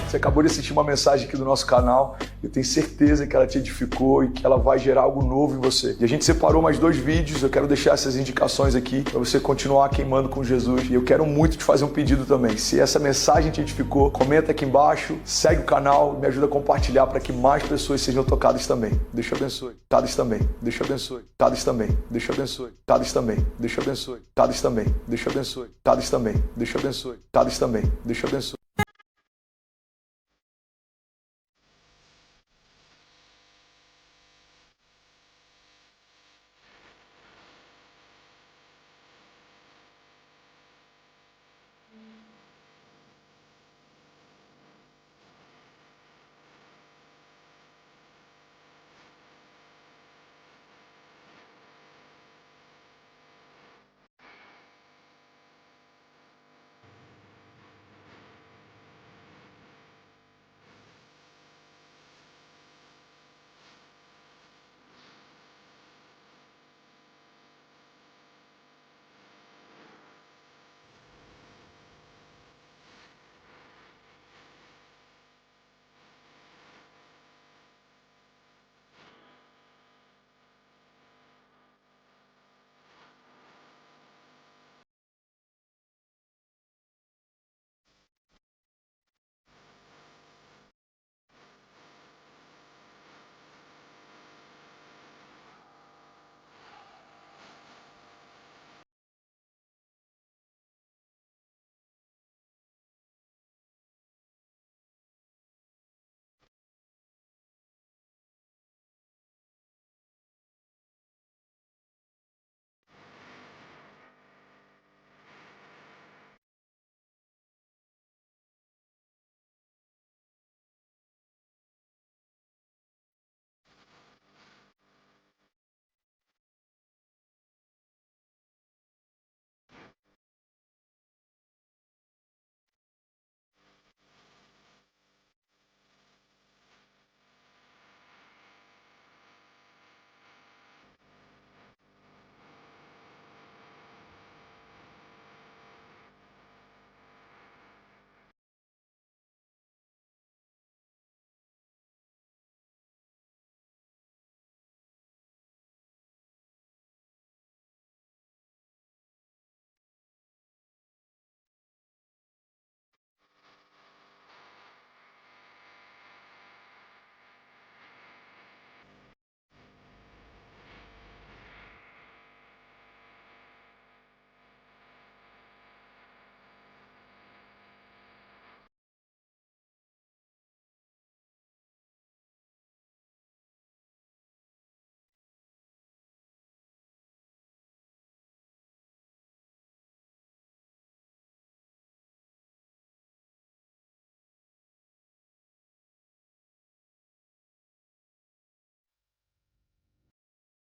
Você acabou de assistir uma mensagem aqui do nosso canal. Eu tenho certeza que ela te edificou e que ela vai gerar algo novo em você. E a gente separou mais 2 vídeos. Eu quero deixar essas indicações aqui para você continuar queimando com Jesus. E eu quero muito te fazer um pedido também. Se essa mensagem te edificou, comenta aqui embaixo, segue o canal, me ajuda a compartilhar para que mais pessoas sejam tocadas também. Deus te abençoe. Tocadas também. Deus te abençoe. Tocadas também. Deus te abençoe. Tocadas também. Deus te abençoe. Tocadas também. Deus te abençoe. Tocadas também. Deus te abençoe. Tocadas também. Deus te abençoe.